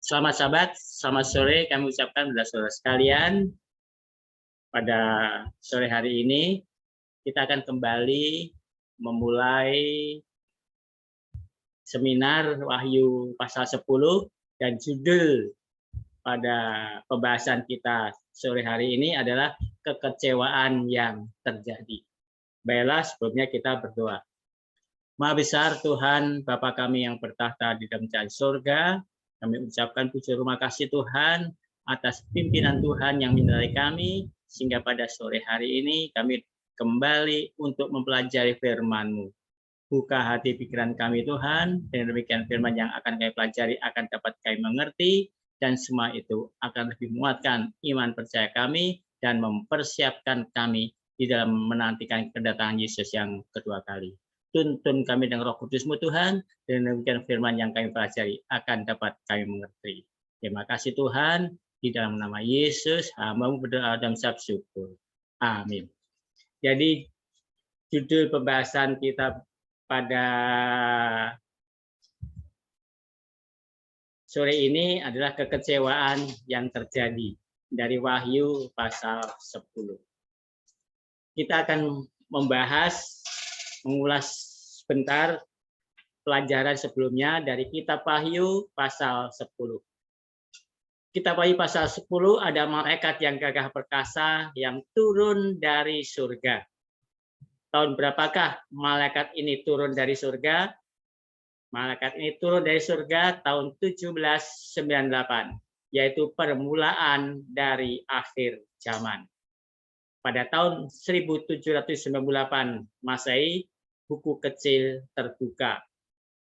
Selamat sahabat, selamat sore kami ucapkan kepada saudara sekalian. Pada sore hari ini kita akan kembali memulai seminar Wahyu pasal 10 dan judul pada pembahasan kita sore hari ini adalah kekecewaan yang terjadi. Baiklah, sebelumnya kita berdoa. Maha besar Tuhan, Bapa kami yang bertahta di dalam surga, kami ucapkan puji terima kasih Tuhan atas pimpinan Tuhan yang menyertai kami, sehingga pada sore hari ini kami kembali untuk mempelajari firman-Mu. Buka hati pikiran kami Tuhan, dan demikian firman yang akan kami pelajari akan dapat kami mengerti, dan semua itu akan lebih menguatkan iman percaya kami, dan mempersiapkan kami di dalam menantikan kedatangan Yesus yang kedua kali. Tuntun kami dengan Roh Kudus-Mu Tuhan, dan demikian firman yang kami pelajari akan dapat kami mengerti. Terima kasih Tuhan, di dalam nama Yesus hamba-Mu berdoa dan mengucap syukur. Amin. Jadi judul pembahasan kita pada sore ini adalah kekecewaan yang terjadi dari Wahyu pasal 10. Kita akan mengulas sebentar pelajaran sebelumnya dari kitab Wahyu pasal 10. Kitab Wahyu pasal 10 ada malaikat yang gagah perkasa yang turun dari surga. Tahun berapakah malaikat ini turun dari surga? Malaikat ini turun dari surga tahun 1798, yaitu permulaan dari akhir zaman. Pada tahun 1798 Masehi, buku kecil terbuka.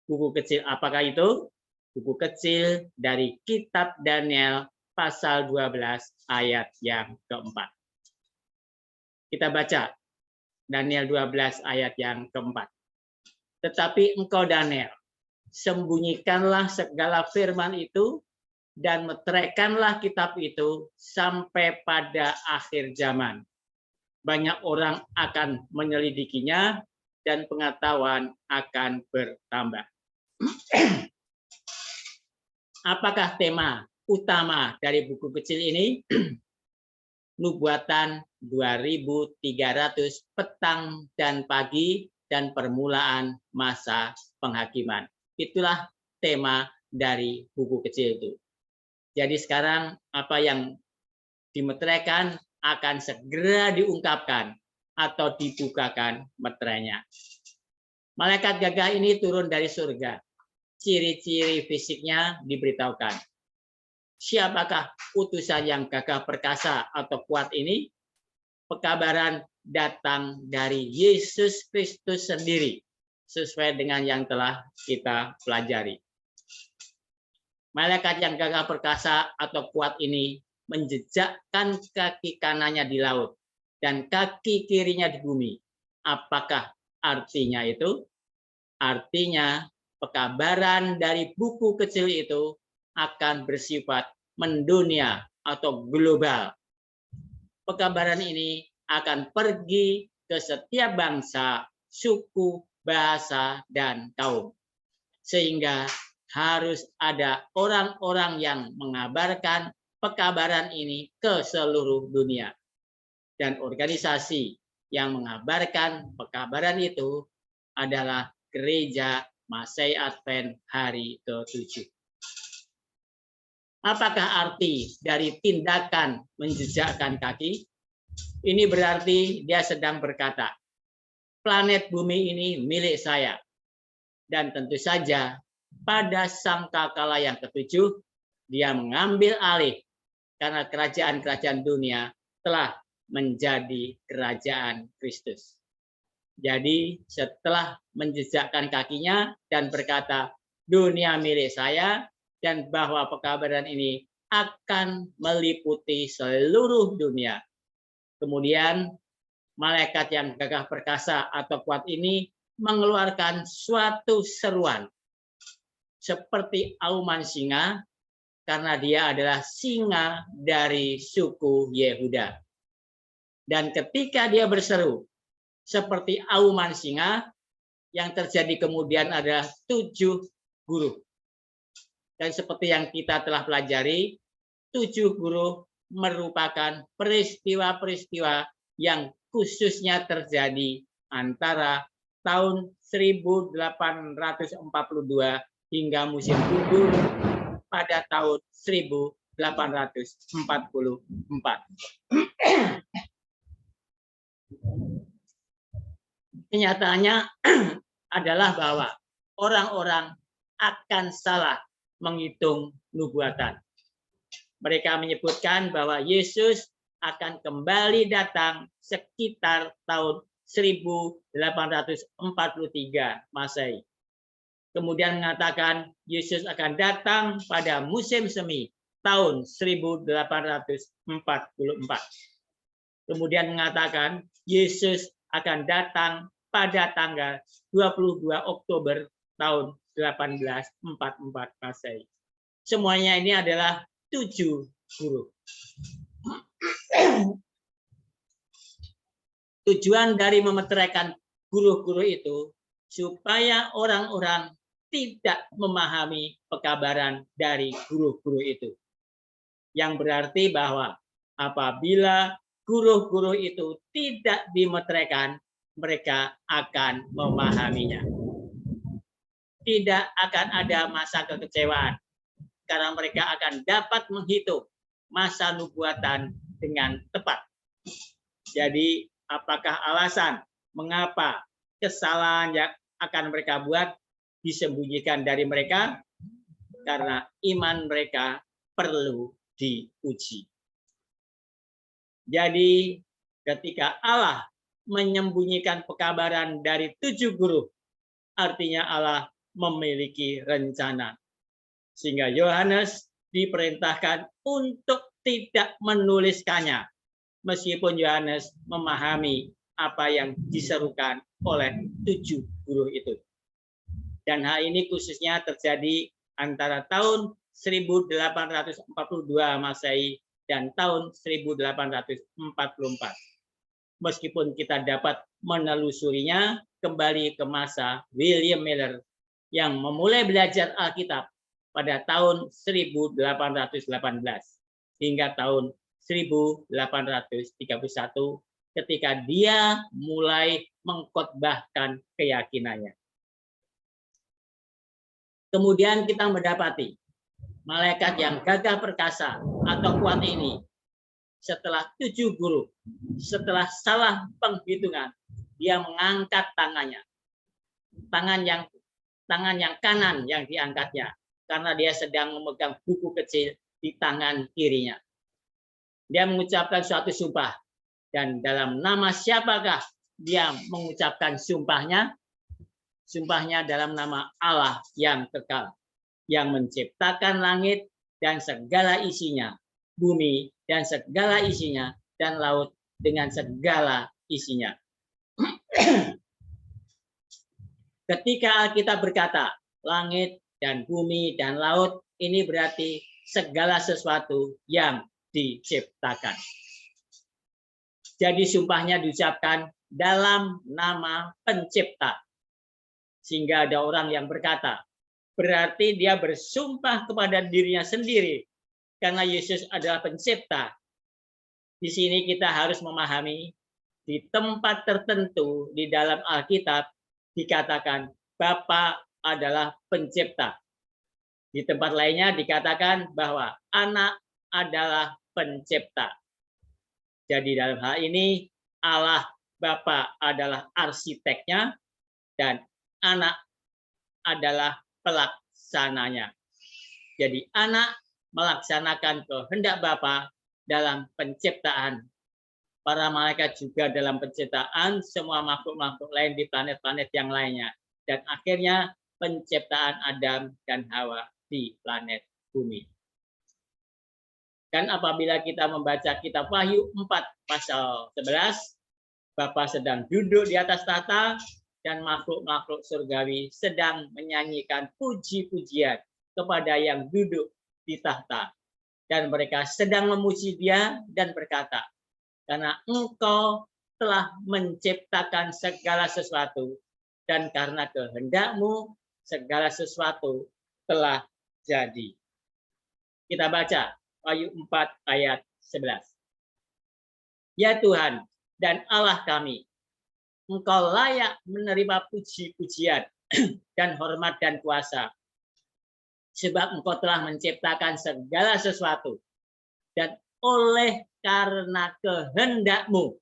Buku kecil apakah itu? Buku kecil dari kitab Daniel pasal 12 ayat yang keempat. Kita baca Daniel 12 ayat yang keempat. Tetapi engkau Daniel, sembunyikanlah segala firman itu dan meteraikanlah kitab itu sampai pada akhir zaman. Banyak orang akan menyelidikinya dan pengetahuan akan bertambah. Apakah tema utama dari buku kecil ini? Nubuatan 2300 petang dan pagi dan permulaan masa penghakiman. Itulah tema dari buku kecil itu. Jadi sekarang apa yang dimeteraikan akan segera diungkapkan atau dibukakan meterainya. Malaikat gagah ini turun dari surga. Ciri-ciri fisiknya diberitahukan. Siapakah utusan yang gagah perkasa atau kuat ini? Pekabaran datang dari Yesus Kristus sendiri, sesuai dengan yang telah kita pelajari. Malaikat yang gagah perkasa atau kuat ini menjejakkan kaki kanannya di laut dan kaki kirinya di bumi. Apakah artinya itu? Artinya pekabaran dari buku kecil itu akan bersifat mendunia atau global. Pekabaran ini akan pergi ke setiap bangsa, suku, bahasa, dan kaum. Sehingga harus ada orang-orang yang mengabarkan pekabaran ini ke seluruh dunia. Dan organisasi yang mengabarkan pekabaran itu adalah Gereja Masehi Advent hari ke-7. Apakah arti dari tindakan menjejakkan kaki? Ini berarti dia sedang berkata, planet bumi ini milik saya. Dan tentu saja pada sangkakala yang ke-7, dia mengambil alih karena kerajaan-kerajaan dunia telah menjadi kerajaan Kristus. Jadi setelah menjejakkan kakinya dan berkata, dunia milik saya, dan bahwa pekabaran ini akan meliputi seluruh dunia. Kemudian malaikat yang gagah perkasa atau kuat ini mengeluarkan suatu seruan seperti auman singa, karena dia adalah singa dari suku Yehuda. Dan ketika dia berseru seperti auman singa, yang terjadi kemudian adalah 7 huruf. Dan seperti yang kita telah pelajari, 7 huruf merupakan peristiwa-peristiwa yang khususnya terjadi antara tahun 1842 hingga musim gugur pada tahun 1844. Kenyataannya adalah bahwa orang-orang akan salah menghitung nubuatan. Mereka menyebutkan bahwa Yesus akan kembali datang sekitar tahun 1843 Masehi. Kemudian mengatakan Yesus akan datang pada musim semi tahun 1844. Kemudian mengatakan Yesus akan datang pada tanggal 22 Oktober tahun 1844 Masehi. Semuanya ini adalah 7 huruf. Tujuan dari memeteraikan huruf-huruf itu supaya orang-orang tidak memahami pekabaran dari huruf-huruf itu. Yang berarti bahwa apabila huruf-huruf itu tidak dimeteraikan, mereka akan memahaminya. Tidak akan ada masa kekecewaan, karena mereka akan dapat menghitung masa nubuatan dengan tepat. Jadi, apakah alasan mengapa kesalahan yang akan mereka buat disembunyikan dari mereka? Karena iman mereka perlu diuji. Jadi, ketika Allah menyembunyikan pekabaran dari 7 huruf, artinya Allah memiliki rencana. Sehingga Yohanes diperintahkan untuk tidak menuliskannya, meskipun Yohanes memahami apa yang diserukan oleh 7 huruf itu. Dan hal ini khususnya terjadi antara tahun 1842 Masehi dan tahun 1844. Meskipun kita dapat menelusurinya kembali ke masa William Miller yang memulai belajar Alkitab pada tahun 1818 hingga tahun 1831 ketika dia mulai mengkhotbahkan keyakinannya. Kemudian kita mendapati malaikat yang gagah perkasa atau kuat ini setelah 7 huruf, setelah salah penghitungan, dia mengangkat tangannya. Tangan yang kanan yang diangkatnya, karena dia sedang memegang buku kecil di tangan kirinya. Dia mengucapkan suatu sumpah, dan dalam nama siapakah dia mengucapkan sumpahnya? Sumpahnya dalam nama Allah yang kekal, yang menciptakan langit dan segala isinya, bumi dan segala isinya, dan laut dengan segala isinya. Ketika Alkitab berkata langit dan bumi dan laut, ini berarti segala sesuatu yang diciptakan. Jadi sumpahnya diucapkan dalam nama pencipta. Sehingga ada orang yang berkata, berarti dia bersumpah kepada dirinya sendiri karena Yesus adalah pencipta. Di sini kita harus memahami di tempat tertentu di dalam Alkitab dikatakan Bapa adalah pencipta. Di tempat lainnya dikatakan bahwa Anak adalah pencipta. Jadi dalam hal ini Allah Bapa adalah arsiteknya dan Anak adalah pelaksananya. Jadi Anak melaksanakan kehendak Bapa dalam penciptaan. Para malaikat juga dalam penciptaan semua makhluk-makhluk lain di planet-planet yang lainnya. Dan akhirnya penciptaan Adam dan Hawa di planet bumi. Dan apabila kita membaca kitab Wahyu 4 pasal 11, Bapa sedang duduk di atas tahta dan makhluk-makhluk surgawi sedang menyanyikan puji-pujian kepada yang duduk di tahta. Dan mereka sedang memuji dia dan berkata, karena engkau telah menciptakan segala sesuatu dan karena kehendakmu segala sesuatu telah jadi. Kita baca Wahyu 4 ayat 11. Ya Tuhan dan Allah kami, Engkau layak menerima puji-pujian dan hormat dan kuasa. Sebab Engkau telah menciptakan segala sesuatu. Dan oleh karena kehendak-Mu,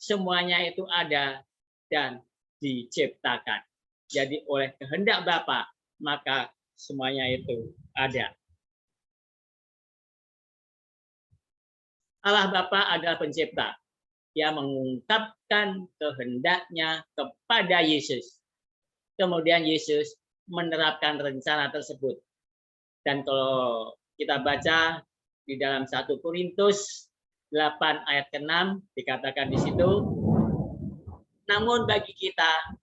semuanya itu ada dan diciptakan. Jadi oleh kehendak Bapa, maka semuanya itu ada. Allah Bapa adalah pencipta. Dia mengungkapkan kehendaknya kepada Yesus. Kemudian Yesus menerapkan rencana tersebut. Dan kalau kita baca di dalam 1 Korintus 8 ayat ke-6 dikatakan di situ, namun bagi kita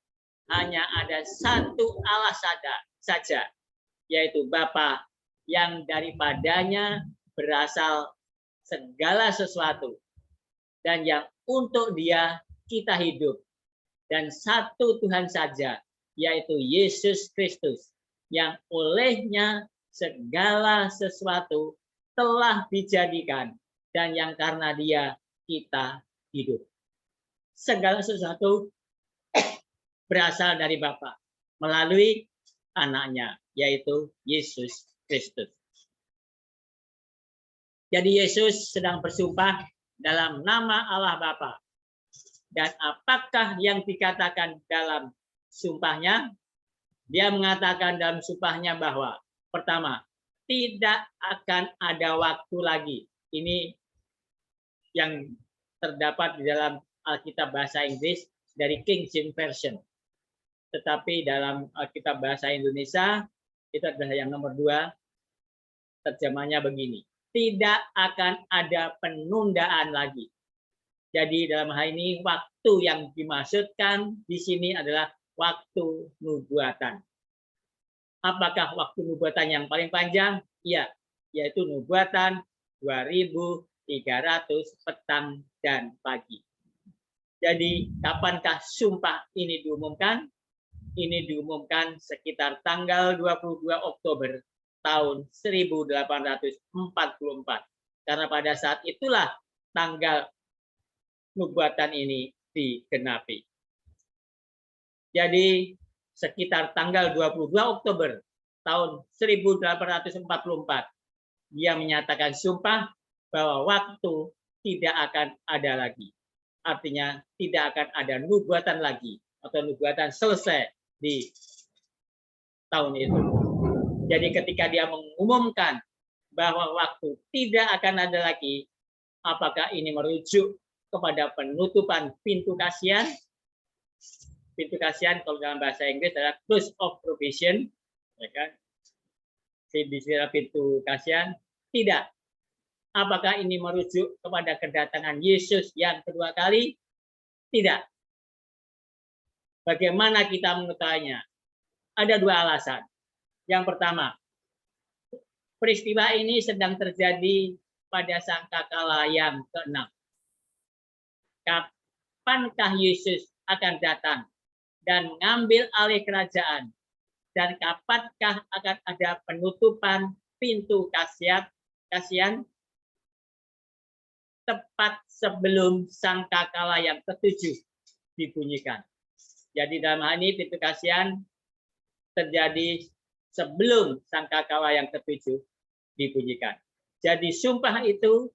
hanya ada satu Allah saja, yaitu Bapa, yang daripadanya berasal segala sesuatu, dan yang untuk Dia kita hidup, dan satu Tuhan saja, yaitu Yesus Kristus, yang olehnya segala sesuatu telah dijadikan, dan yang karena Dia kita hidup. Segala sesuatu berasal dari Bapa melalui anaknya, yaitu Yesus Kristus. Jadi Yesus sedang bersumpah dalam nama Allah Bapa. Dan apakah yang dikatakan dalam sumpahnya? Dia mengatakan dalam sumpahnya bahwa pertama, tidak akan ada waktu lagi. Ini yang terdapat di dalam Alkitab bahasa Inggris dari King James Version. Tetapi dalam Alkitab bahasa Indonesia, itu adalah yang nomor 2, terjemahnya begini. Tidak akan ada penundaan lagi. Jadi dalam hal ini waktu yang dimaksudkan di sini adalah waktu nubuatan. Apakah waktu nubuatan yang paling panjang? Iya, yaitu nubuatan 2300 petang dan pagi. Jadi kapankah sumpah ini diumumkan? Ini diumumkan sekitar tanggal 22 Oktober tahun 1844. Karena pada saat itulah tanggal nubuatan ini digenapi. Jadi sekitar tanggal 22 Oktober tahun 1844, dia menyatakan sumpah bahwa waktu tidak akan ada lagi. Artinya tidak akan ada nubuatan lagi, atau nubuatan selesai di tahun itu. Jadi ketika dia mengumumkan bahwa waktu tidak akan ada lagi, apakah ini merujuk kepada penutupan pintu kasihan? Pintu kasihan kalau dalam bahasa Inggris adalah close of provision, ya kan? Di sini pintu kasihan. Tidak. Apakah ini merujuk kepada kedatangan Yesus yang kedua kali? Tidak. Bagaimana kita mengetahuinya? Ada 2 alasan. Yang pertama, peristiwa ini sedang terjadi pada sangkakala yang ke-6. Kapankah Yesus akan datang dan mengambil alih kerajaan? Dan kapankah akan ada penutupan pintu kasihan? Tepat sebelum sangkakala yang ke-7 dibunyikan. Jadi dalam hal ini pintu kasihan terjadi sebelum sangkakala yang ke-7 dibunyikan. Jadi sumpah itu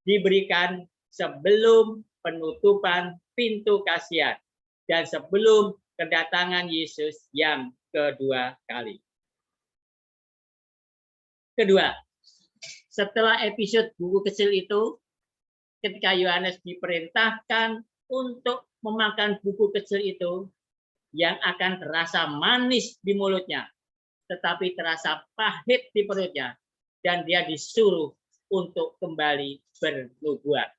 diberikan sebelum penutupan pintu kasihan dan sebelum kedatangan Yesus yang kedua kali. Kedua, setelah episode buku kecil itu, ketika Yohanes diperintahkan untuk memakan buku kecil itu, yang akan terasa manis di mulutnya, tetapi terasa pahit di perutnya, dan dia disuruh untuk kembali bernubuat.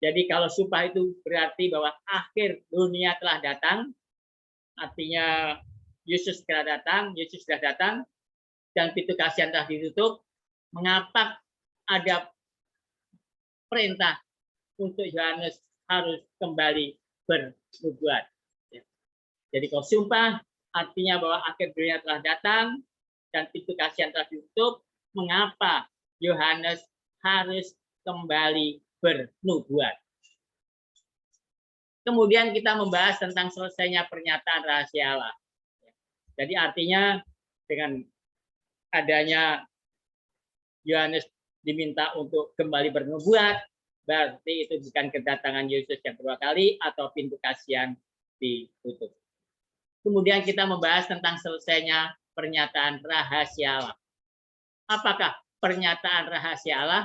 Jadi kalau sumpah itu berarti bahwa akhir dunia telah datang, artinya Yesus telah datang, Yesus sudah datang, dan pintu kasihan telah ditutup. Mengapa ada perintah untuk Yohanes harus kembali bernubuat? Jadi kalau sumpah artinya bahwa akhir dunia telah datang, dan pintu kasihan telah ditutup, mengapa Yohanes harus kembali bernubuat? Kemudian kita membahas tentang selesainya pernyataan rahasia Allah. Jadi artinya dengan adanya Yohanes diminta untuk kembali bernubuat, berarti itu bukan kedatangan Yesus yang kedua kali atau pintu kasihan ditutup. Kemudian kita membahas tentang selesainya pernyataan rahasia Allah. Apakah pernyataan rahasia Allah?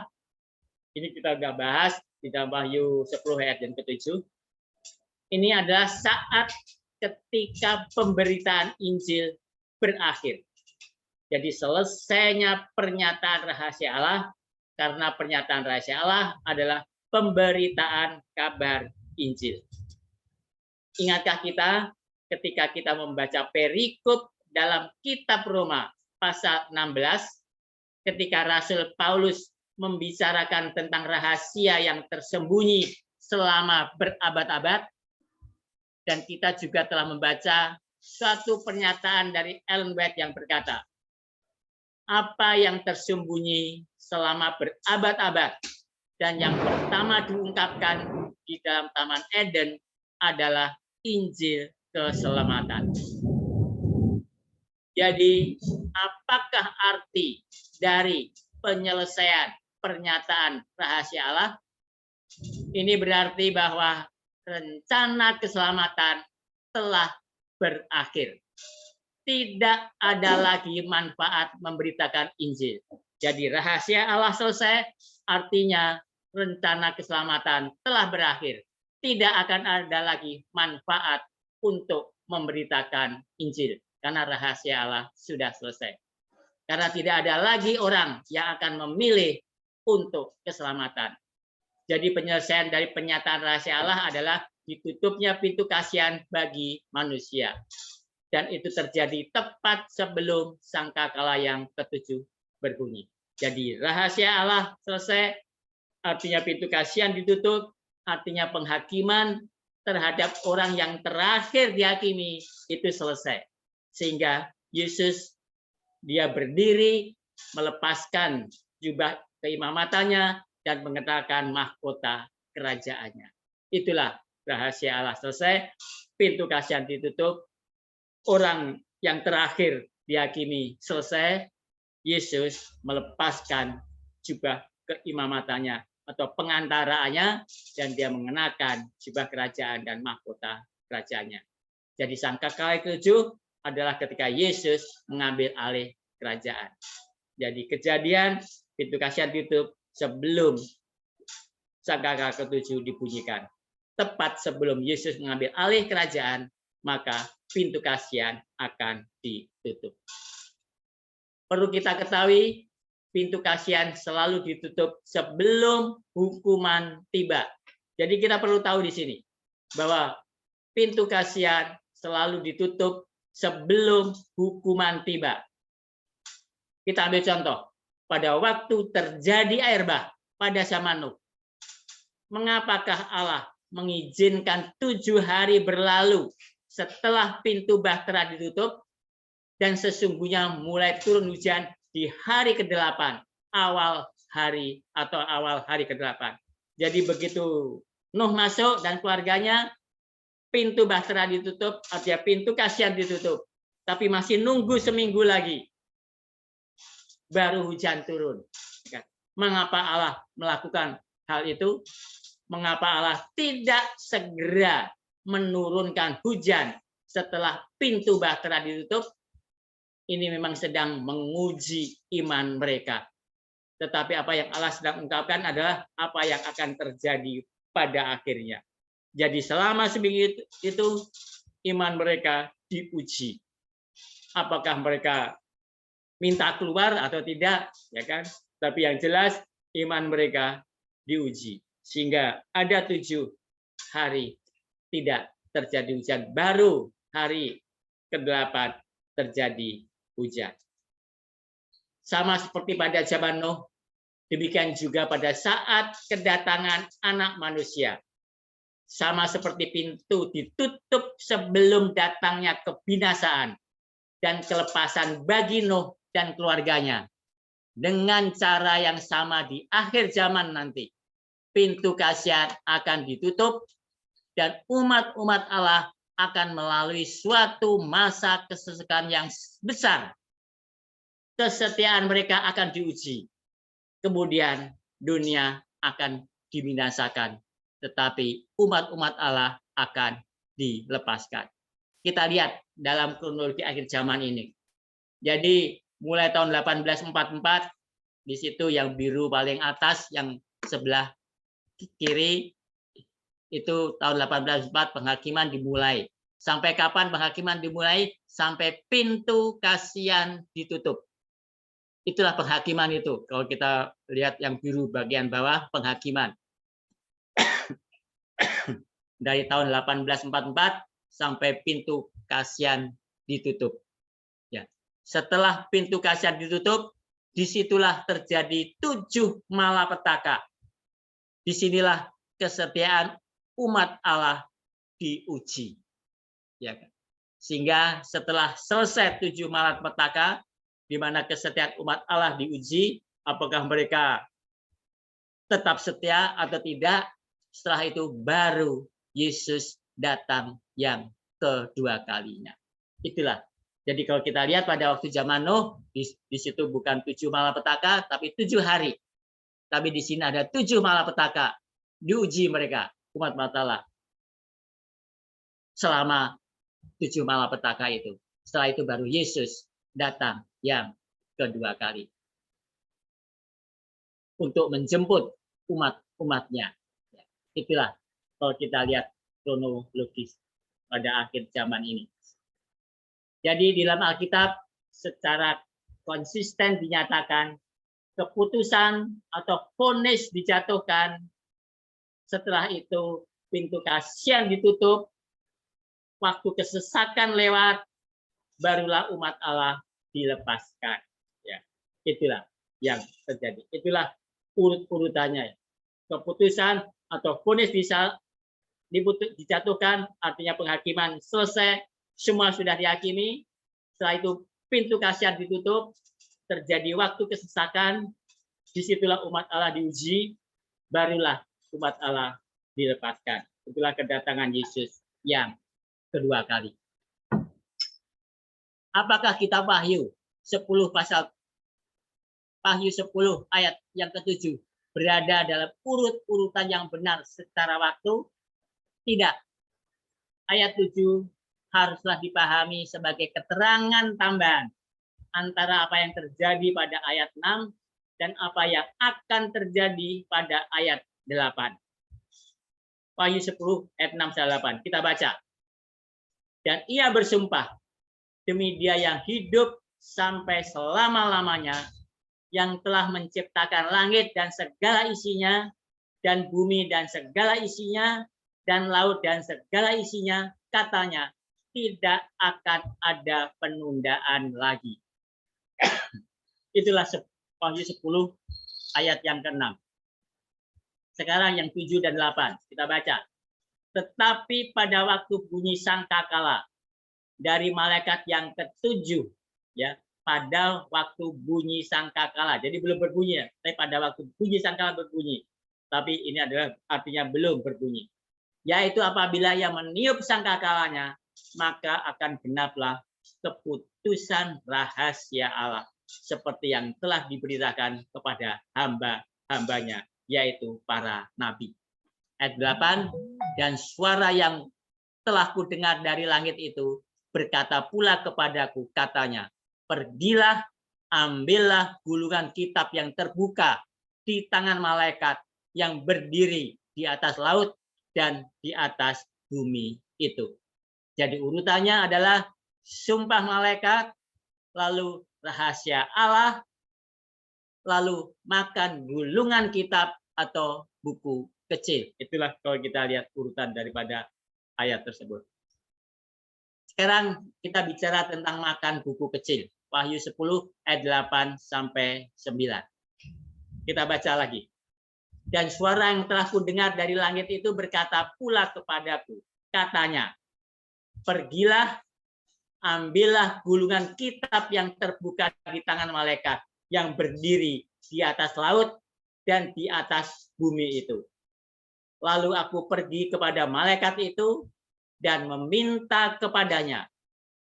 Ini kita sudah bahas di dalam Wahyu 10 ayat yang ke-7. Ini adalah saat ketika pemberitaan Injil berakhir. Jadi selesainya pernyataan rahasia Allah, karena pernyataan rahasia Allah adalah pemberitaan kabar Injil. Ingatkah kita ketika kita membaca perikop dalam kitab Roma pasal 16, ketika Rasul Paulus membicarakan tentang rahasia yang tersembunyi selama berabad-abad, dan kita juga telah membaca suatu pernyataan dari Ellen White yang berkata, apa yang tersembunyi selama berabad-abad dan yang pertama diungkapkan di dalam Taman Eden adalah Injil keselamatan. Jadi, apakah arti dari penyelesaian pernyataan rahasia Allah? Ini berarti bahwa rencana keselamatan telah berakhir. Tidak ada lagi manfaat memberitakan Injil. Jadi rahasia Allah selesai, artinya rencana keselamatan telah berakhir. Tidak akan ada lagi manfaat untuk memberitakan Injil, karena rahasia Allah sudah selesai. Karena tidak ada lagi orang yang akan memilih untuk keselamatan. Jadi penyelesaian dari pernyataan rahasia Allah adalah ditutupnya pintu kasihan bagi manusia. Dan itu terjadi tepat sebelum sangkakala yang ke-7 berbunyi. Jadi rahasia Allah selesai, artinya pintu kasihan ditutup, artinya penghakiman terhadap orang yang terakhir dihakimi itu selesai. Sehingga Yesus dia berdiri melepaskan jubah keimamatannya dan mengenakan mahkota kerajaannya. Itulah rahasia Allah selesai, pintu kasihan ditutup, orang yang terakhir dihakimi selesai, Yesus melepaskan jubah keimamatannya atau pengantaraannya dan dia mengenakan jubah kerajaan dan mahkota kerajaannya. Jadi sangkakala ke-7 adalah ketika Yesus mengambil alih kerajaan. Jadi kejadian pintu kasihan ditutup sebelum sangkakala ke-7 dibunyikan. Tepat sebelum Yesus mengambil alih kerajaan, maka pintu kasihan akan ditutup. Perlu kita ketahui, pintu kasihan selalu ditutup sebelum hukuman tiba. Jadi kita perlu tahu di sini bahwa pintu kasihan selalu ditutup sebelum hukuman tiba. Kita ambil contoh, pada waktu terjadi air bah pada zaman Nuh. Mengapakah Allah mengizinkan 7 hari berlalu setelah pintu bahtera ditutup dan sesungguhnya mulai turun hujan di hari ke-8, awal hari ke-8. Jadi begitu Nuh masuk dan keluarganya, pintu bahtera ditutup, artinya pintu kasihan ditutup. Tapi masih nunggu seminggu lagi, baru hujan turun. Mengapa Allah melakukan hal itu? Mengapa Allah tidak segera menurunkan hujan setelah pintu bahtera ditutup? Ini memang sedang menguji iman mereka. Tetapi apa yang Allah sedang ungkapkan adalah apa yang akan terjadi pada akhirnya. Jadi selama seminggu itu iman mereka diuji. Apakah mereka minta keluar atau tidak, ya kan? Tapi yang jelas iman mereka diuji. Sehingga ada 7 hari tidak terjadi hujan, baru hari ke-8 terjadi hujan. Sama seperti pada zaman Nuh, demikian juga pada saat kedatangan Anak Manusia. Sama seperti pintu ditutup sebelum datangnya kebinasaan dan kelepasan bagi Nuh dan keluarganya. Dengan cara yang sama di akhir zaman nanti, pintu kasihan akan ditutup dan umat-umat Allah akan melalui suatu masa kesesakan yang besar. Kesetiaan mereka akan diuji. Kemudian dunia akan dibinasakan, tetapi umat-umat Allah akan dilepaskan. Kita lihat dalam kronologi akhir zaman ini. Jadi mulai tahun 1844, di situ yang biru paling atas, yang sebelah kiri, itu tahun 1844 penghakiman dimulai. Sampai kapan penghakiman dimulai? Sampai pintu kasihan ditutup. Itulah penghakiman itu. Kalau kita lihat yang biru bagian bawah, penghakiman. Dari tahun 1844 sampai pintu kasihan ditutup. Ya. Setelah pintu kasihan ditutup, disitulah terjadi 7 malapetaka. Disinilah kesetiaan umat Allah diuji. Ya. Sehingga setelah selesai 7 malapetaka, di mana kesetiaan umat Allah diuji, apakah mereka tetap setia atau tidak, setelah itu baru Yesus datang yang kedua kalinya. Itulah. Jadi kalau kita lihat pada waktu zaman Nuh, di situ bukan 7 malapetaka, tapi 7 hari. Tapi di sini ada 7 malapetaka. Diuji mereka, umat Allah. Selama 7 malapetaka itu. Setelah itu baru Yesus datang yang kedua kali. Untuk menjemput umat-umatnya. Itulah kalau kita lihat kronologis pada akhir zaman ini. Jadi di dalam Alkitab secara konsisten dinyatakan keputusan atau vonis dijatuhkan, setelah itu pintu kasihan ditutup, waktu kesesakan lewat, barulah umat Allah dilepaskan. Ya, itulah yang terjadi. Itulah urut-urutannya. Keputusan atau vonis dijatuhkan, artinya penghakiman selesai, semua sudah dihakimi. Setelah itu pintu kasihan ditutup, terjadi waktu kesesakan, disitulah umat Allah diuji, barulah umat Allah dilepaskan. Itulah kedatangan Yesus yang kedua kali. Apakah kitab Wahyu 10 pasal Wahyu 10 ayat yang ke-7 berada dalam urut-urutan yang benar secara waktu? Tidak. Ayat 7 haruslah dipahami sebagai keterangan tambahan antara apa yang terjadi pada ayat 6 dan apa yang akan terjadi pada ayat 8. Wahyu 10 ayat 6 sampai 8. Kita baca. Dan ia bersumpah demi Dia yang hidup sampai selama-lamanya, yang telah menciptakan langit dan segala isinya, dan bumi dan segala isinya, dan laut dan segala isinya, katanya, tidak akan ada penundaan lagi. Itulah Wahyu 10 ayat yang ke-6. Sekarang yang 7 dan 8 kita baca. Tetapi pada waktu bunyi sangkakala dari malaikat yang ke-7, ya, pada waktu bunyi sangkakala. Jadi belum berbunyi, ya, tapi pada waktu bunyi sangkakala berbunyi. Tapi ini adalah artinya belum berbunyi. Yaitu apabila yang meniup sangkakalanya, maka akan genaplah keputusan rahasia Allah seperti yang telah diberitakan kepada hamba-hambanya, yaitu para nabi. Ayat 8, dan suara yang telah kudengar dari langit itu berkata pula kepadaku, katanya, pergilah, ambillah gulungan kitab yang terbuka di tangan malaikat yang berdiri di atas laut dan di atas bumi itu. Jadi urutannya adalah sumpah malaikat, lalu rahasia Allah, lalu makan gulungan kitab atau buku kecil. Itulah kalau kita lihat urutan daripada ayat tersebut. Sekarang kita bicara tentang makan buku kecil. Wahyu 10 ayat 8 sampai 9. Kita baca lagi. Dan suara yang telah kudengar dari langit itu berkata pula kepadaku, katanya, pergilah, ambillah gulungan kitab yang terbuka di tangan malaikat yang berdiri di atas laut dan di atas bumi itu. Lalu aku pergi kepada malaikat itu dan meminta kepadanya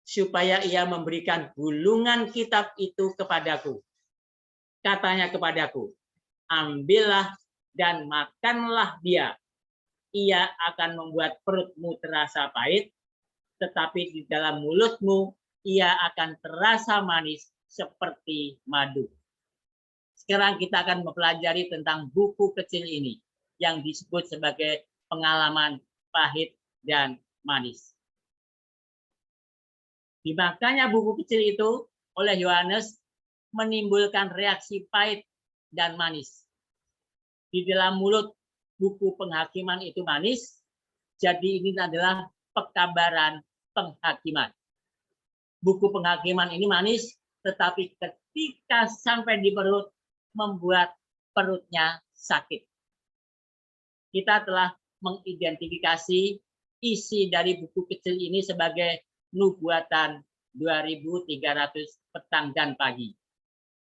supaya ia memberikan gulungan kitab itu kepadaku. Katanya kepadaku, ambillah dan makanlah dia. Ia akan membuat perutmu terasa pahit, tetapi di dalam mulutmu ia akan terasa manis seperti madu. Sekarang kita akan mempelajari tentang buku kecil ini yang disebut sebagai pengalaman pahit dan manis. Dimakannya buku kecil itu oleh Yohanes menimbulkan reaksi pahit dan manis. Di dalam mulut buku penghakiman itu manis, jadi ini adalah pekabaran penghakiman. Buku penghakiman ini manis, tetapi ketika sampai di perut, membuat perutnya sakit. Kita telah mengidentifikasi isi dari buku kecil ini sebagai nubuatan 2300 petang dan pagi.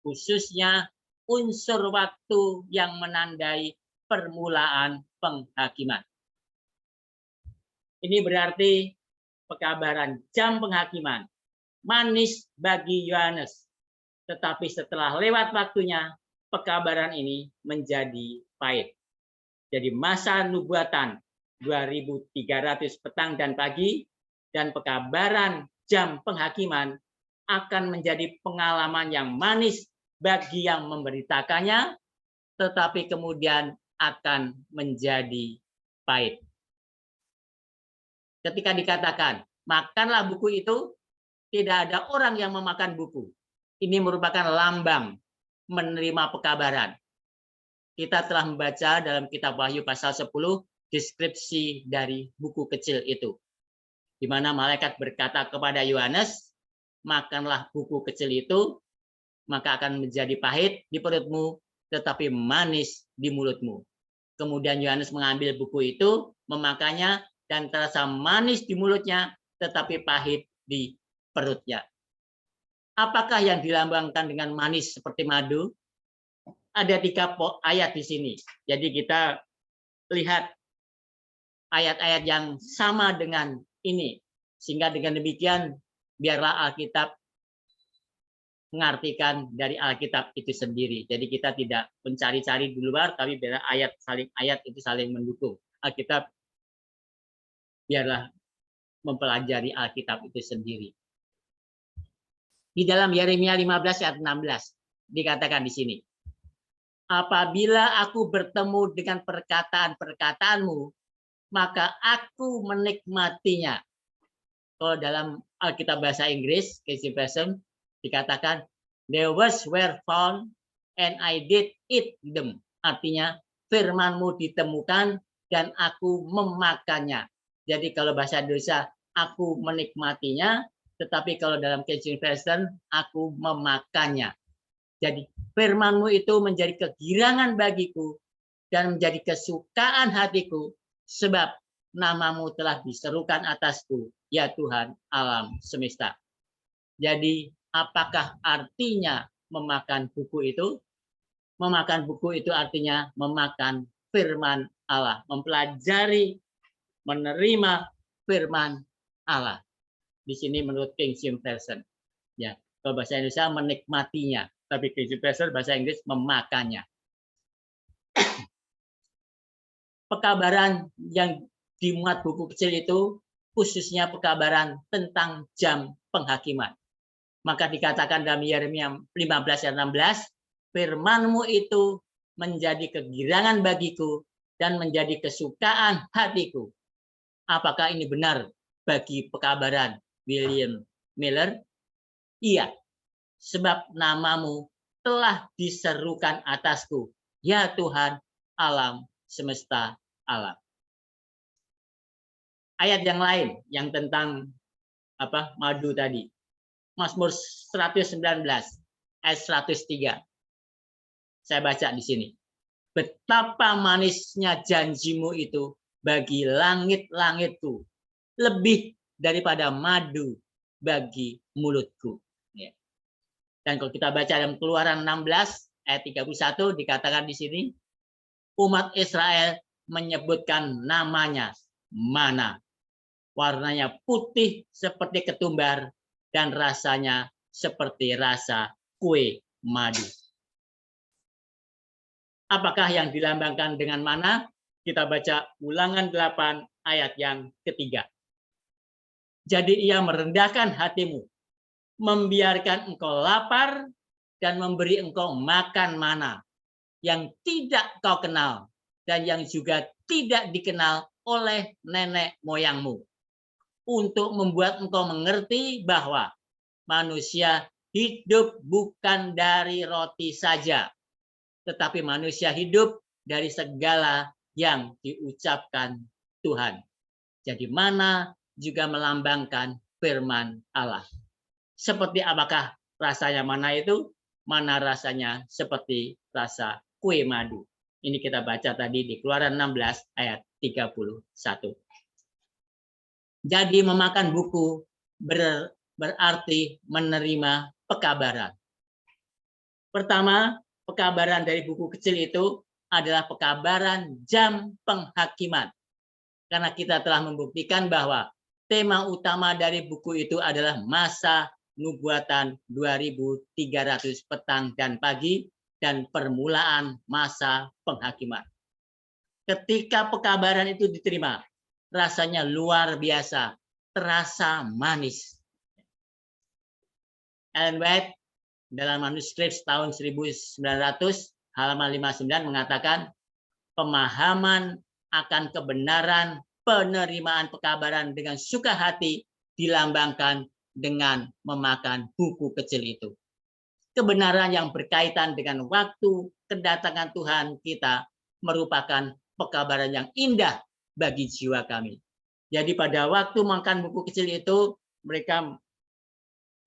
Khususnya unsur waktu yang menandai permulaan penghakiman. Ini berarti pekabaran jam penghakiman manis bagi Yohanes. Tetapi setelah lewat waktunya, pekabaran ini menjadi pahit. Jadi masa nubuatan 2300 petang dan pagi dan pekabaran jam penghakiman akan menjadi pengalaman yang manis bagi yang memberitakannya, tetapi kemudian akan menjadi pahit. Ketika dikatakan, makanlah buku itu, tidak ada orang yang memakan buku. Ini merupakan lambang menerima pekabaran. Kita telah membaca dalam kitab Wahyu pasal 10 deskripsi dari buku kecil itu, di mana malaikat berkata kepada Yohanes, makanlah buku kecil itu, maka akan menjadi pahit di perutmu, tetapi manis di mulutmu. Kemudian Yohanes mengambil buku itu, memakannya, dan terasa manis di mulutnya, tetapi pahit di perutnya. Apakah yang dilambangkan dengan manis seperti madu? Ada 3 ayat di sini. Jadi kita lihat ayat-ayat yang sama dengan ini. Sehingga dengan demikian, biarlah Alkitab mengartikan dari Alkitab itu sendiri. Jadi kita tidak mencari-cari di luar, tapi biarlah ayat itu saling mendukung. Alkitab biarlah mempelajari Alkitab itu sendiri. Di dalam Yeremia 15 ayat 16 dikatakan di sini, apabila aku bertemu dengan perkataan-perkataanmu, maka aku menikmatinya. Kalau dalam Alkitab bahasa Inggris, King James Version, dikatakan, the words were found and I did eat them. Artinya, firmanmu ditemukan dan aku memakannya. Jadi kalau bahasa Indonesia, aku menikmatinya, tetapi kalau dalam King James Version, aku memakannya. Jadi firman-Mu itu menjadi kegirangan bagiku dan menjadi kesukaan hatiku, sebab nama-Mu telah diserukan atasku, ya Tuhan alam semesta. Jadi apakah artinya memakan buku itu? Memakan buku itu artinya memakan firman Allah, mempelajari, menerima firman Allah. Di sini menurut King James Version. Ya, kalau bahasa Indonesia menikmatinya, tapi King James Version bahasa Inggris memakannya. Pekabaran yang dimuat buku kecil itu khususnya pekabaran tentang jam penghakiman. Maka dikatakan dalam Yeremia 15 ayat 16, firman-Mu itu menjadi kegirangan bagiku dan menjadi kesukaan hatiku. Apakah ini benar bagi pekabaran William Miller? Iya, sebab nama-Mu telah diserukan atasku, ya Tuhan alam semesta alam. Ayat yang lain yang tentang madu tadi. Mazmur 119 ayat 103. Saya baca di sini. Betapa manisnya janjimu itu bagi langit-langitku, lebih daripada madu bagi mulutku. Ya. Dan kalau kita baca dalam Keluaran 16 ayat 31 dikatakan di sini, umat Israel menyebutkan namanya mana. Warnanya putih seperti ketumbar dan rasanya seperti rasa kue madu. Apakah yang dilambangkan dengan mana? Kita baca Ulangan 8 ayat yang ketiga. Jadi ia merendahkan hatimu, membiarkan engkau lapar dan memberi engkau makan mana yang tidak kau kenal dan yang juga tidak dikenal oleh nenek moyangmu, untuk membuat engkau mengerti bahwa manusia hidup bukan dari roti saja, tetapi manusia hidup dari segala yang diucapkan Tuhan. Jadi mana juga melambangkan firman Allah. Seperti apakah rasanya mana itu? Mana rasanya seperti rasa kue madu. Ini kita baca tadi di Keluaran 16 ayat 31. Jadi memakan buku berarti menerima pekabaran. Pertama, pekabaran dari buku kecil itu adalah pekabaran jam penghakiman. Karena kita telah membuktikan bahwa tema utama dari buku itu adalah masa nubuatan 2300 petang dan pagi dan permulaan masa penghakiman. Ketika pekabaran itu diterima, rasanya luar biasa, terasa manis. Ellen White dalam manuskrip tahun 1900 halaman 59 mengatakan pemahaman akan kebenaran penerimaan pekabaran dengan suka hati dilambangkan dengan memakan buku kecil itu. Kebenaran yang berkaitan dengan waktu kedatangan Tuhan kita merupakan pekabaran yang indah bagi jiwa kami. Jadi pada waktu makan buku kecil itu, mereka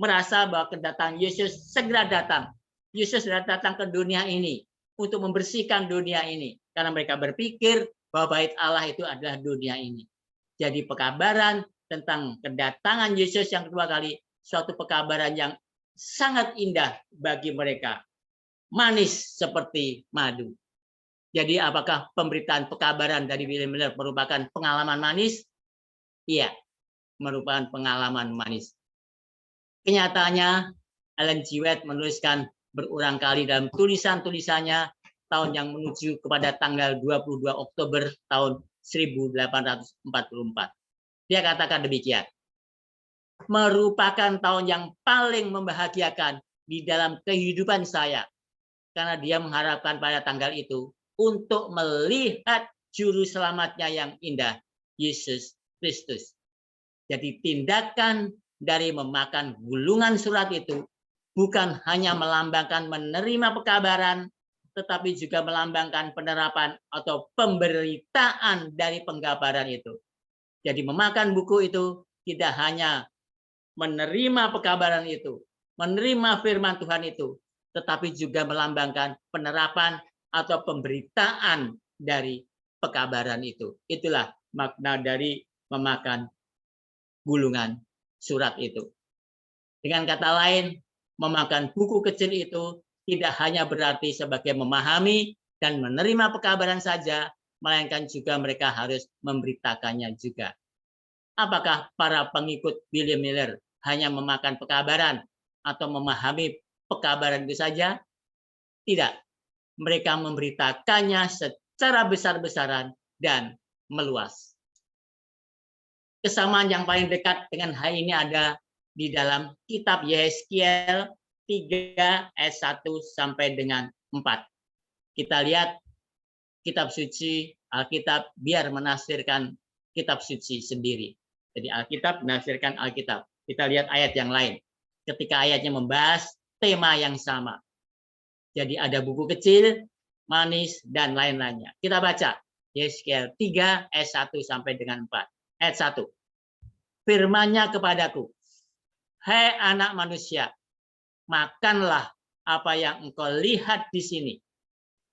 merasa bahwa kedatangan Yesus segera datang. Yesus sudah datang ke dunia ini untuk membersihkan dunia ini. Karena mereka berpikir bahwa bait Allah itu adalah dunia ini. Jadi pekabaran tentang kedatangan Yesus yang kedua kali, suatu pekabaran yang sangat indah bagi mereka. Manis seperti madu. Jadi apakah pemberitaan pekabaran dari William Miller merupakan pengalaman manis? Iya, merupakan pengalaman manis. Kenyataannya, Ellen G. White menuliskan berulang kali dalam tulisan-tulisannya tahun yang menuju kepada tanggal 22 Oktober tahun 1844. Dia katakan demikian. Merupakan tahun yang paling membahagiakan di dalam kehidupan saya. Karena dia mengharapkan pada tanggal itu untuk melihat juru selamatnya yang indah, Yesus Kristus. Jadi tindakan dari memakan gulungan surat itu bukan hanya melambangkan menerima pekabaran, tetapi juga melambangkan penerapan atau pemberitaan dari pengkabaran itu. Jadi memakan buku itu tidak hanya menerima pekabaran itu, menerima firman Tuhan itu, tetapi juga melambangkan penerapan atau pemberitaan dari pekabaran itu. Itulah makna dari memakan gulungan surat itu. Dengan kata lain, memakan buku kecil itu tidak hanya berarti sebagai memahami dan menerima pekabaran saja, melainkan juga mereka harus memberitakannya juga. Apakah para pengikut William Miller hanya memakan pekabaran atau memahami pekabaran itu saja? Tidak. Mereka memberitakannya secara besar-besaran dan meluas. Kesamaan yang paling dekat dengan hal ini ada di dalam kitab Yeskiel 3 ayat 1 sampai dengan 4. Kita lihat kitab suci Alkitab biar menafsirkan kitab suci sendiri. Jadi Alkitab menafsirkan Alkitab. Kita lihat ayat yang lain. Ketika ayatnya membahas tema yang sama. Jadi ada buku kecil, manis, dan lain-lainnya. Kita baca Yeskiel 3 ayat 1 sampai dengan 4. Ayat 1. Firman-Nya kepadaku, hai anak manusia, makanlah apa yang engkau lihat di sini.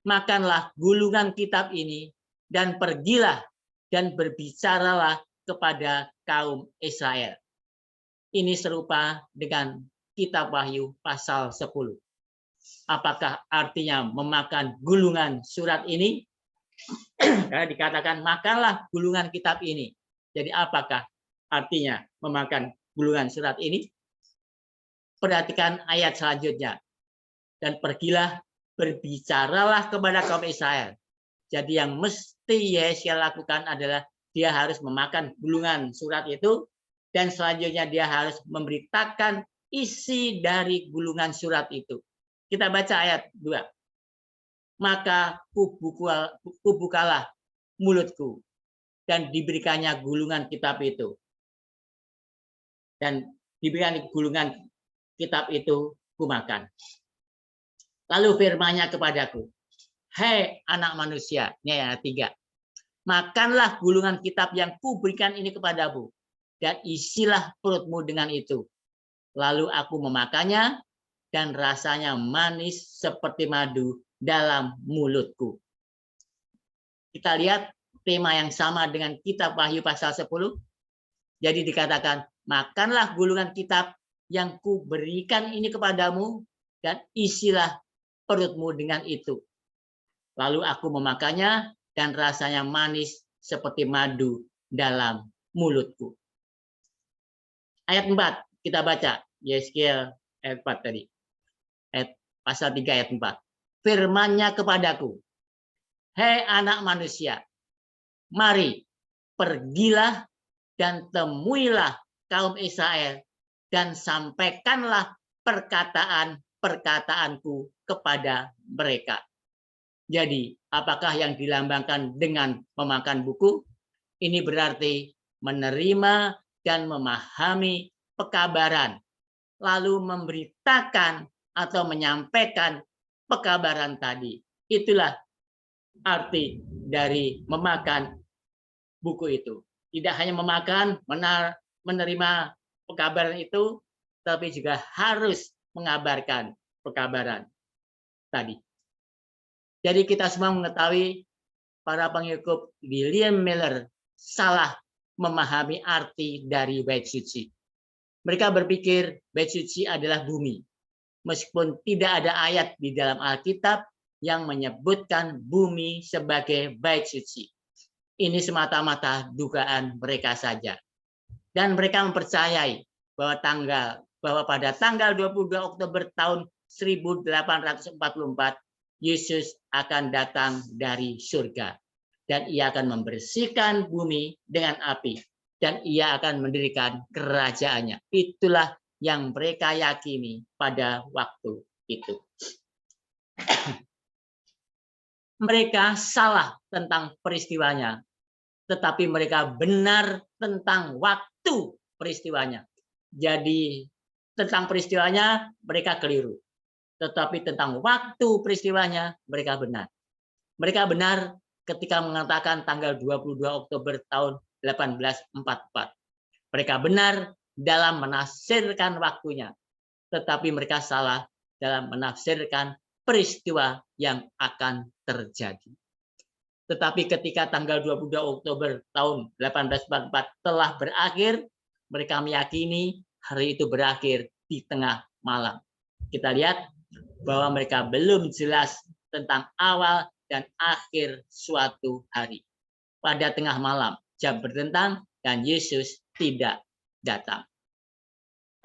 Makanlah gulungan kitab ini dan pergilah dan berbicaralah kepada kaum Israel. ini serupa dengan kitab Wahyu pasal 10. Apakah artinya memakan gulungan surat ini? Karena dikatakan makanlah gulungan kitab ini. Jadi apakah artinya memakan gulungan surat ini? Perhatikan ayat selanjutnya. Dan pergilah, berbicaralah kepada kaum Israel. Jadi yang mesti Yesaya lakukan adalah dia harus memakan gulungan surat itu, dan selanjutnya dia harus memberitakan isi dari gulungan surat itu. Kita baca ayat 2. Maka kubukalah mulutku, dan diberikannya gulungan kitab itu. Dan diberikan gulungan kitab itu kumakan. Lalu firman-Nya kepadaku, hei anak manusia, ini ayat 3. Makanlah gulungan kitab yang kuberikan ini kepadamu, dan isilah perutmu dengan itu. Lalu aku memakannya, dan rasanya manis seperti madu dalam mulutku. Kita lihat tema yang sama dengan kitab Wahyu pasal 10. Jadi dikatakan, makanlah gulungan kitab yang kuberikan ini kepadamu, dan isilah perutmu dengan itu. Lalu aku memakannya, dan rasanya manis seperti madu dalam mulutku. Ayat 4 kita baca, Yeskiel ayat 4 tadi. Ayat pasal 3 ayat 4. Firman-Nya kepadaku, hei anak manusia, mari pergilah dan temuilah kaum Israel, dan sampaikanlah perkataan-perkataanku kepada mereka. Jadi, apakah yang dilambangkan dengan memakan buku? Ini berarti menerima dan memahami pekabaran, lalu memberitakan atau menyampaikan pekabaran tadi. Itulah arti dari memakan buku itu. Tidak hanya memakan, menerima pekabaran itu, tapi juga harus mengabarkan pekabaran tadi. Jadi kita semua mengetahui para pengikut William Miller salah memahami arti dari bait suci. Mereka berpikir bait suci adalah bumi. Meskipun tidak ada ayat di dalam Alkitab yang menyebutkan bumi sebagai bait suci. Ini semata-mata dugaan mereka saja. Dan mereka mempercayai bahwa pada tanggal 22 Oktober tahun 1844 Yesus akan datang dari surga, dan ia akan membersihkan bumi dengan api, dan ia akan mendirikan kerajaannya. Itulah yang mereka yakini pada waktu itu. Mereka salah tentang peristiwanya, tetapi mereka benar tentang waktu peristiwanya. Jadi tentang peristiwanya mereka keliru, tetapi tentang waktu peristiwanya mereka benar. Mereka benar ketika mengatakan tanggal 22 Oktober tahun 1844. Mereka benar dalam menafsirkan waktunya, tetapi mereka salah dalam menafsirkan peristiwa yang akan terjadi. Tetapi ketika tanggal 22 Oktober tahun 1844 telah berakhir, mereka meyakini hari itu berakhir di tengah malam. Kita lihat bahwa mereka belum jelas tentang awal dan akhir suatu hari. Pada tengah malam, jam berdentang, dan Yesus tidak datang.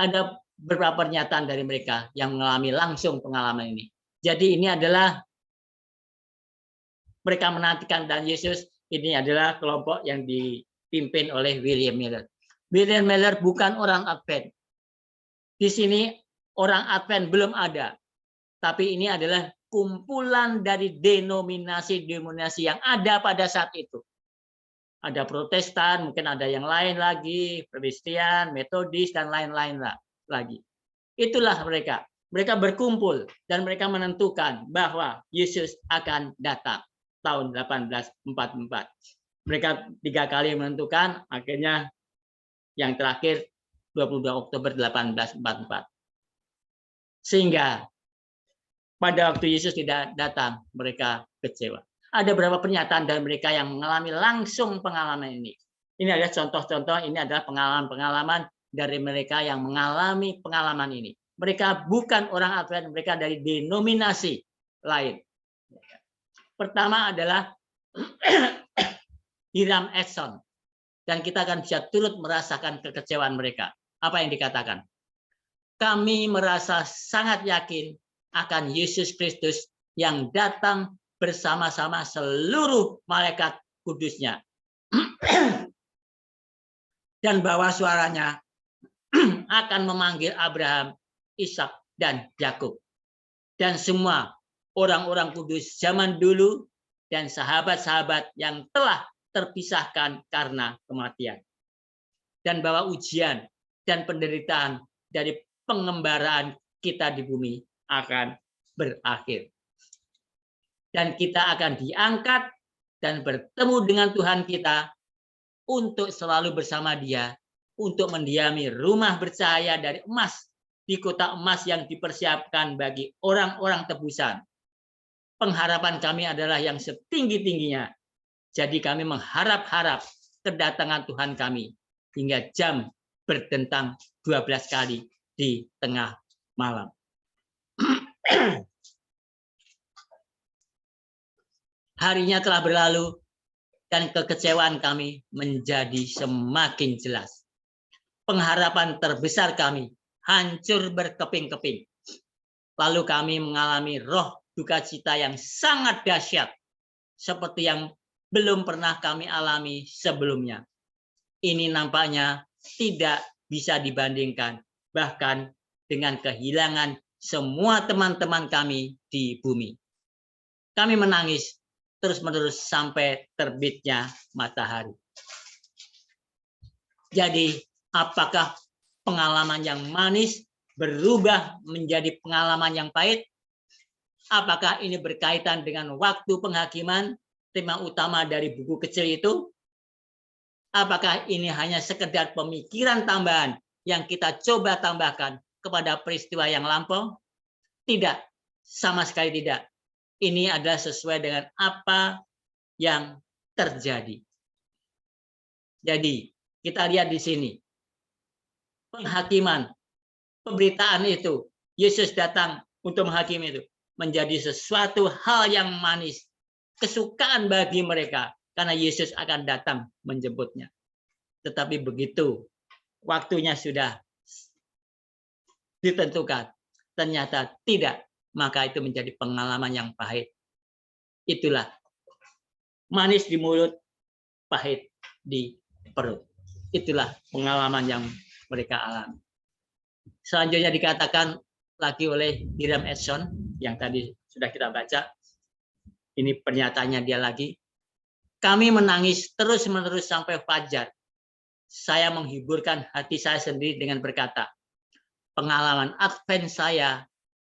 Ada beberapa pernyataan dari mereka yang mengalami langsung pengalaman ini. Jadi ini adalah mereka menantikan, dan Yesus ini adalah kelompok yang dipimpin oleh William Miller. William Miller bukan orang Advent. Di sini orang Advent belum ada. Tapi ini adalah kumpulan dari denominasi-denominasi yang ada pada saat itu. Ada Protestan, mungkin ada yang lain lagi, Kristen, Metodis, dan lain-lain lagi. Itulah mereka. Mereka berkumpul dan mereka menentukan bahwa Yesus akan datang tahun 1844. Mereka 3 kali menentukan, akhirnya yang terakhir 22 Oktober 1844. Sehingga pada waktu Yesus tidak datang, mereka kecewa. Ada beberapa pernyataan dari mereka yang mengalami langsung pengalaman ini. Ini adalah contoh-contoh, ini adalah pengalaman-pengalaman dari mereka yang mengalami pengalaman ini. Mereka bukan orang Advent, mereka dari denominasi lain. Pertama adalah Hiram Edson. Dan kita akan bisa turut merasakan kekecewaan mereka. Apa yang dikatakan? Kami merasa sangat yakin akan Yesus Kristus yang datang bersama-sama seluruh malaikat kudusnya. Dan bahwa suaranya akan memanggil Abraham, Ishak, dan Yakub. Dan semua orang-orang kudus zaman dulu dan sahabat-sahabat yang telah terpisahkan karena kematian. Dan bahwa ujian dan penderitaan dari pengembaraan kita di bumi akan berakhir. Dan kita akan diangkat dan bertemu dengan Tuhan kita untuk selalu bersama Dia, untuk mendiami rumah bercahaya dari emas di kota emas yang dipersiapkan bagi orang-orang tebusan. Pengharapan kami adalah yang setinggi-tingginya. Jadi kami mengharap-harap kedatangan Tuhan kami hingga jam berdentang 12 kali di tengah malam. Harinya telah berlalu dan kekecewaan kami menjadi semakin jelas. Pengharapan terbesar kami hancur berkeping-keping. Lalu kami mengalami roh duka cita yang sangat dahsyat, seperti yang belum pernah kami alami sebelumnya. Ini nampaknya tidak bisa dibandingkan, bahkan dengan kehilangan semua teman-teman kami di bumi. Kami menangis terus-menerus sampai terbitnya matahari. Jadi, apakah pengalaman yang manis berubah menjadi pengalaman yang pahit? Apakah ini berkaitan dengan waktu penghakiman, tema utama dari buku kecil itu? Apakah ini hanya sekedar pemikiran tambahan yang kita coba tambahkan kepada peristiwa yang lampau? Tidak, sama sekali tidak. Ini adalah sesuai dengan apa yang terjadi. Jadi, kita lihat di sini. Penghakiman, pemberitaan itu, Yesus datang untuk menghakimi itu, menjadi sesuatu hal yang manis, kesukaan bagi mereka, karena Yesus akan datang menjemputnya. Tetapi begitu waktunya sudah ditentukan, ternyata tidak, maka itu menjadi pengalaman yang pahit. Itulah manis di mulut, pahit di perut. Itulah pengalaman yang mereka alami. Selanjutnya dikatakan lagi oleh Hiram Edson yang tadi sudah kita baca. Ini pernyataannya dia lagi. Kami menangis terus-menerus sampai fajar. Saya menghiburkan hati saya sendiri dengan berkata, pengalaman Advent saya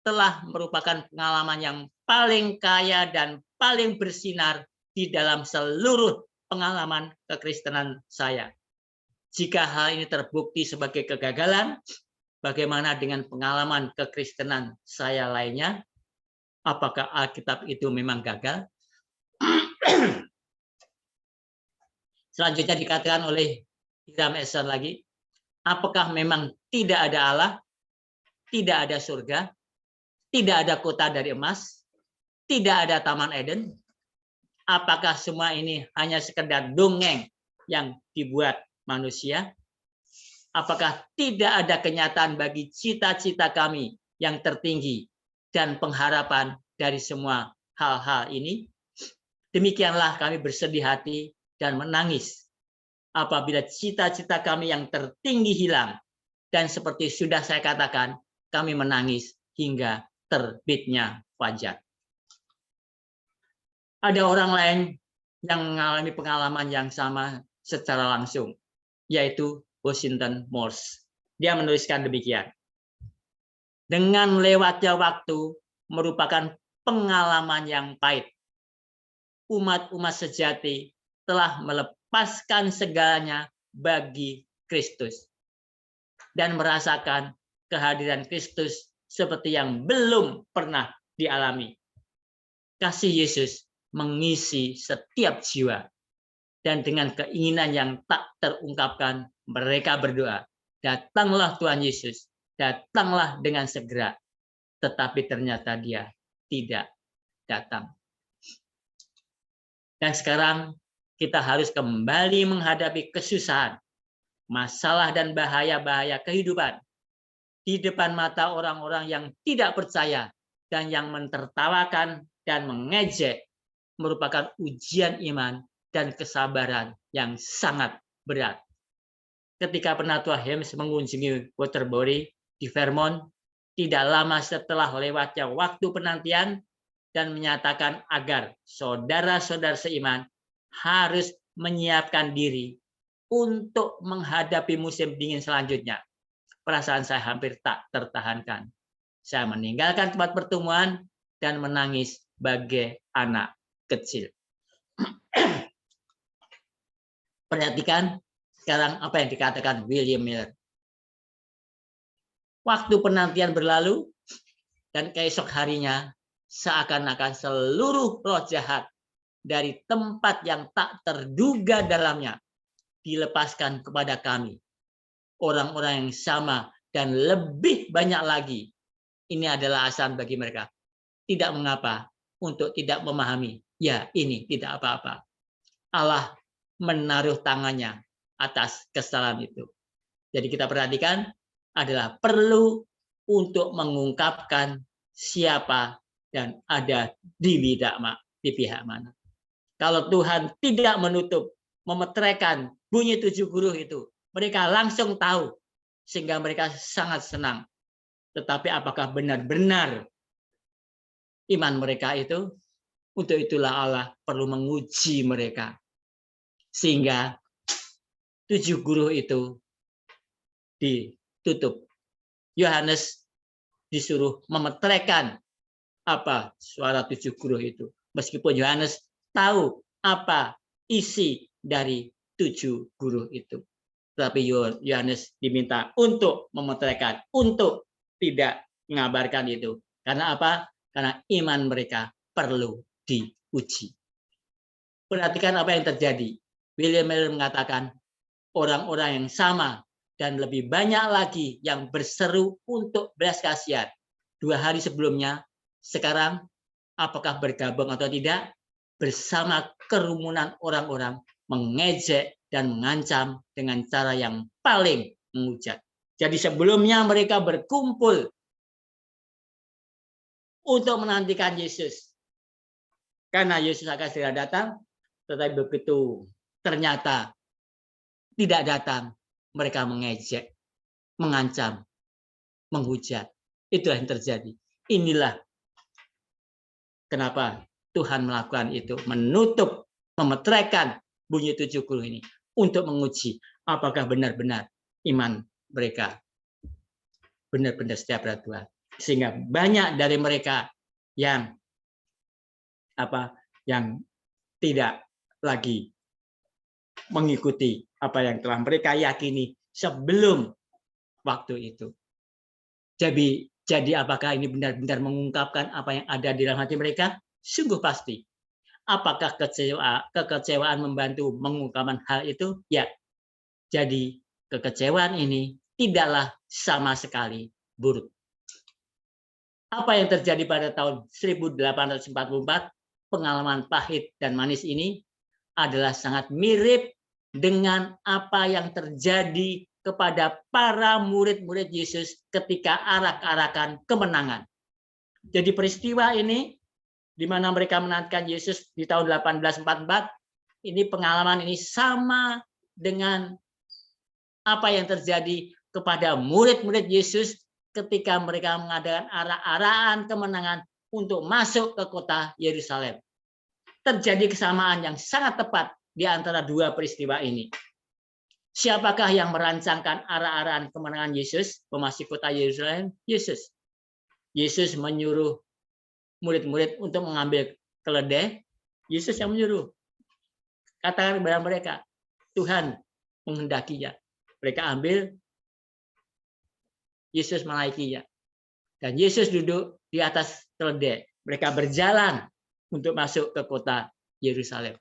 telah merupakan pengalaman yang paling kaya dan paling bersinar di dalam seluruh pengalaman kekristenan saya. Jika hal ini terbukti sebagai kegagalan, bagaimana dengan pengalaman kekristenan saya lainnya? Apakah Alkitab itu memang gagal? Selanjutnya dikatakan oleh Hiram Edson lagi, apakah memang tidak ada Allah, tidak ada surga, tidak ada kota dari emas, tidak ada Taman Eden? Apakah semua ini hanya sekedar dongeng yang dibuat manusia? Apakah tidak ada kenyataan bagi cita-cita kami yang tertinggi dan pengharapan dari semua hal-hal ini? Demikianlah kami bersedih hati dan menangis apabila cita-cita kami yang tertinggi hilang. Dan seperti sudah saya katakan, kami menangis hingga terbitnya fajar. Ada orang lain yang mengalami pengalaman yang sama secara langsung, yaitu Washington Morse. Dia menuliskan demikian. Dengan lewatnya waktu merupakan pengalaman yang pahit. Umat-umat sejati telah melepaskan segalanya bagi Kristus dan merasakan kehadiran Kristus seperti yang belum pernah dialami. Kasih Yesus mengisi setiap jiwa, dan dengan keinginan yang tak terungkapkan mereka berdoa, datanglah Tuhan Yesus, datanglah dengan segera. Tetapi ternyata dia tidak datang. Dan sekarang kita harus kembali menghadapi kesusahan, masalah dan bahaya-bahaya kehidupan di depan mata orang-orang yang tidak percaya dan yang mentertawakan dan mengejek, merupakan ujian iman dan kesabaran yang sangat berat. Ketika Penatua Helms mengunjungi Waterbury di Vermont, tidak lama setelah lewatnya waktu penantian, dan menyatakan agar saudara-saudara seiman harus menyiapkan diri untuk menghadapi musim dingin selanjutnya. Perasaan saya hampir tak tertahankan. Saya meninggalkan tempat pertemuan dan menangis bagai anak kecil. Perhatikan sekarang apa yang dikatakan William Miller. Waktu penantian berlalu dan keesok harinya seakan-akan seluruh roh jahat dari tempat yang tak terduga dalamnya dilepaskan kepada kami. Orang-orang yang sama dan lebih banyak lagi. Ini adalah alasan bagi mereka. Tidak mengapa untuk tidak memahami. Ya, ini tidak apa-apa. Allah menaruh tangannya atas kesalahan itu. Jadi kita perhatikan adalah perlu untuk mengungkapkan siapa dan ada di pihak mana. Kalau Tuhan tidak menutup, memeteraikan bunyi 7 huruf itu, mereka langsung tahu, sehingga mereka sangat senang. Tetapi apakah benar-benar iman mereka itu? Untuk itulah Allah perlu menguji mereka. Sehingga 7 huruf itu ditutup. Yohanes disuruh memeteraikan apa suara 7 huruf itu. Meskipun Yohanes tahu apa isi dari 7 huruf itu. Tetapi Yohanes diminta untuk memeteraikan, untuk tidak mengabarkan itu. Karena apa? Karena iman mereka perlu diuji. Perhatikan apa yang terjadi. William Miller mengatakan, orang-orang yang sama dan lebih banyak lagi yang berseru untuk belas kasihan 2 hari sebelumnya, sekarang apakah bergabung atau tidak bersama kerumunan orang-orang mengejek dan mengancam dengan cara yang paling menghujat. Jadi sebelumnya mereka berkumpul untuk menantikan Yesus. Karena Yesus akan segera datang, tetapi begitu ternyata tidak datang, mereka mengejek, mengancam, menghujat. Itulah yang terjadi. Inilah kenapa Tuhan melakukan itu, menutup, memeteraikan bunyi 7 huruf ini untuk menguji apakah benar-benar iman mereka benar-benar setia pada Tuhan. Sehingga banyak dari mereka yang tidak lagi mengikuti apa yang telah mereka yakini sebelum waktu itu. Jadi apakah ini benar-benar mengungkapkan apa yang ada di dalam hati mereka? Sungguh pasti. Apakah kekecewaan membantu mengungkapkan hal itu? Ya. Jadi kekecewaan ini tidaklah sama sekali buruk. Apa yang terjadi pada tahun 1844, pengalaman pahit dan manis ini adalah sangat mirip dengan apa yang terjadi kepada para murid-murid Yesus ketika arak-arakan kemenangan. Jadi peristiwa ini di mana mereka menantikan Yesus di tahun 1844, ini pengalaman ini sama dengan apa yang terjadi kepada murid-murid Yesus ketika mereka mengadakan arak-arakan kemenangan untuk masuk ke kota Yerusalem. Terjadi kesamaan yang sangat tepat di antara dua peristiwa ini. Siapakah yang merancangkan arak-arakan kemenangan Yesus memasuki kota Yerusalem? Yesus. Yesus menyuruh murid-murid untuk mengambil keledai. Yesus yang menyuruh. Katakan kepada mereka, Tuhan menghendakinya. Mereka ambil, Yesus menaikinya. Dan Yesus duduk di atas keledai. Mereka berjalan untuk masuk ke kota Yerusalem.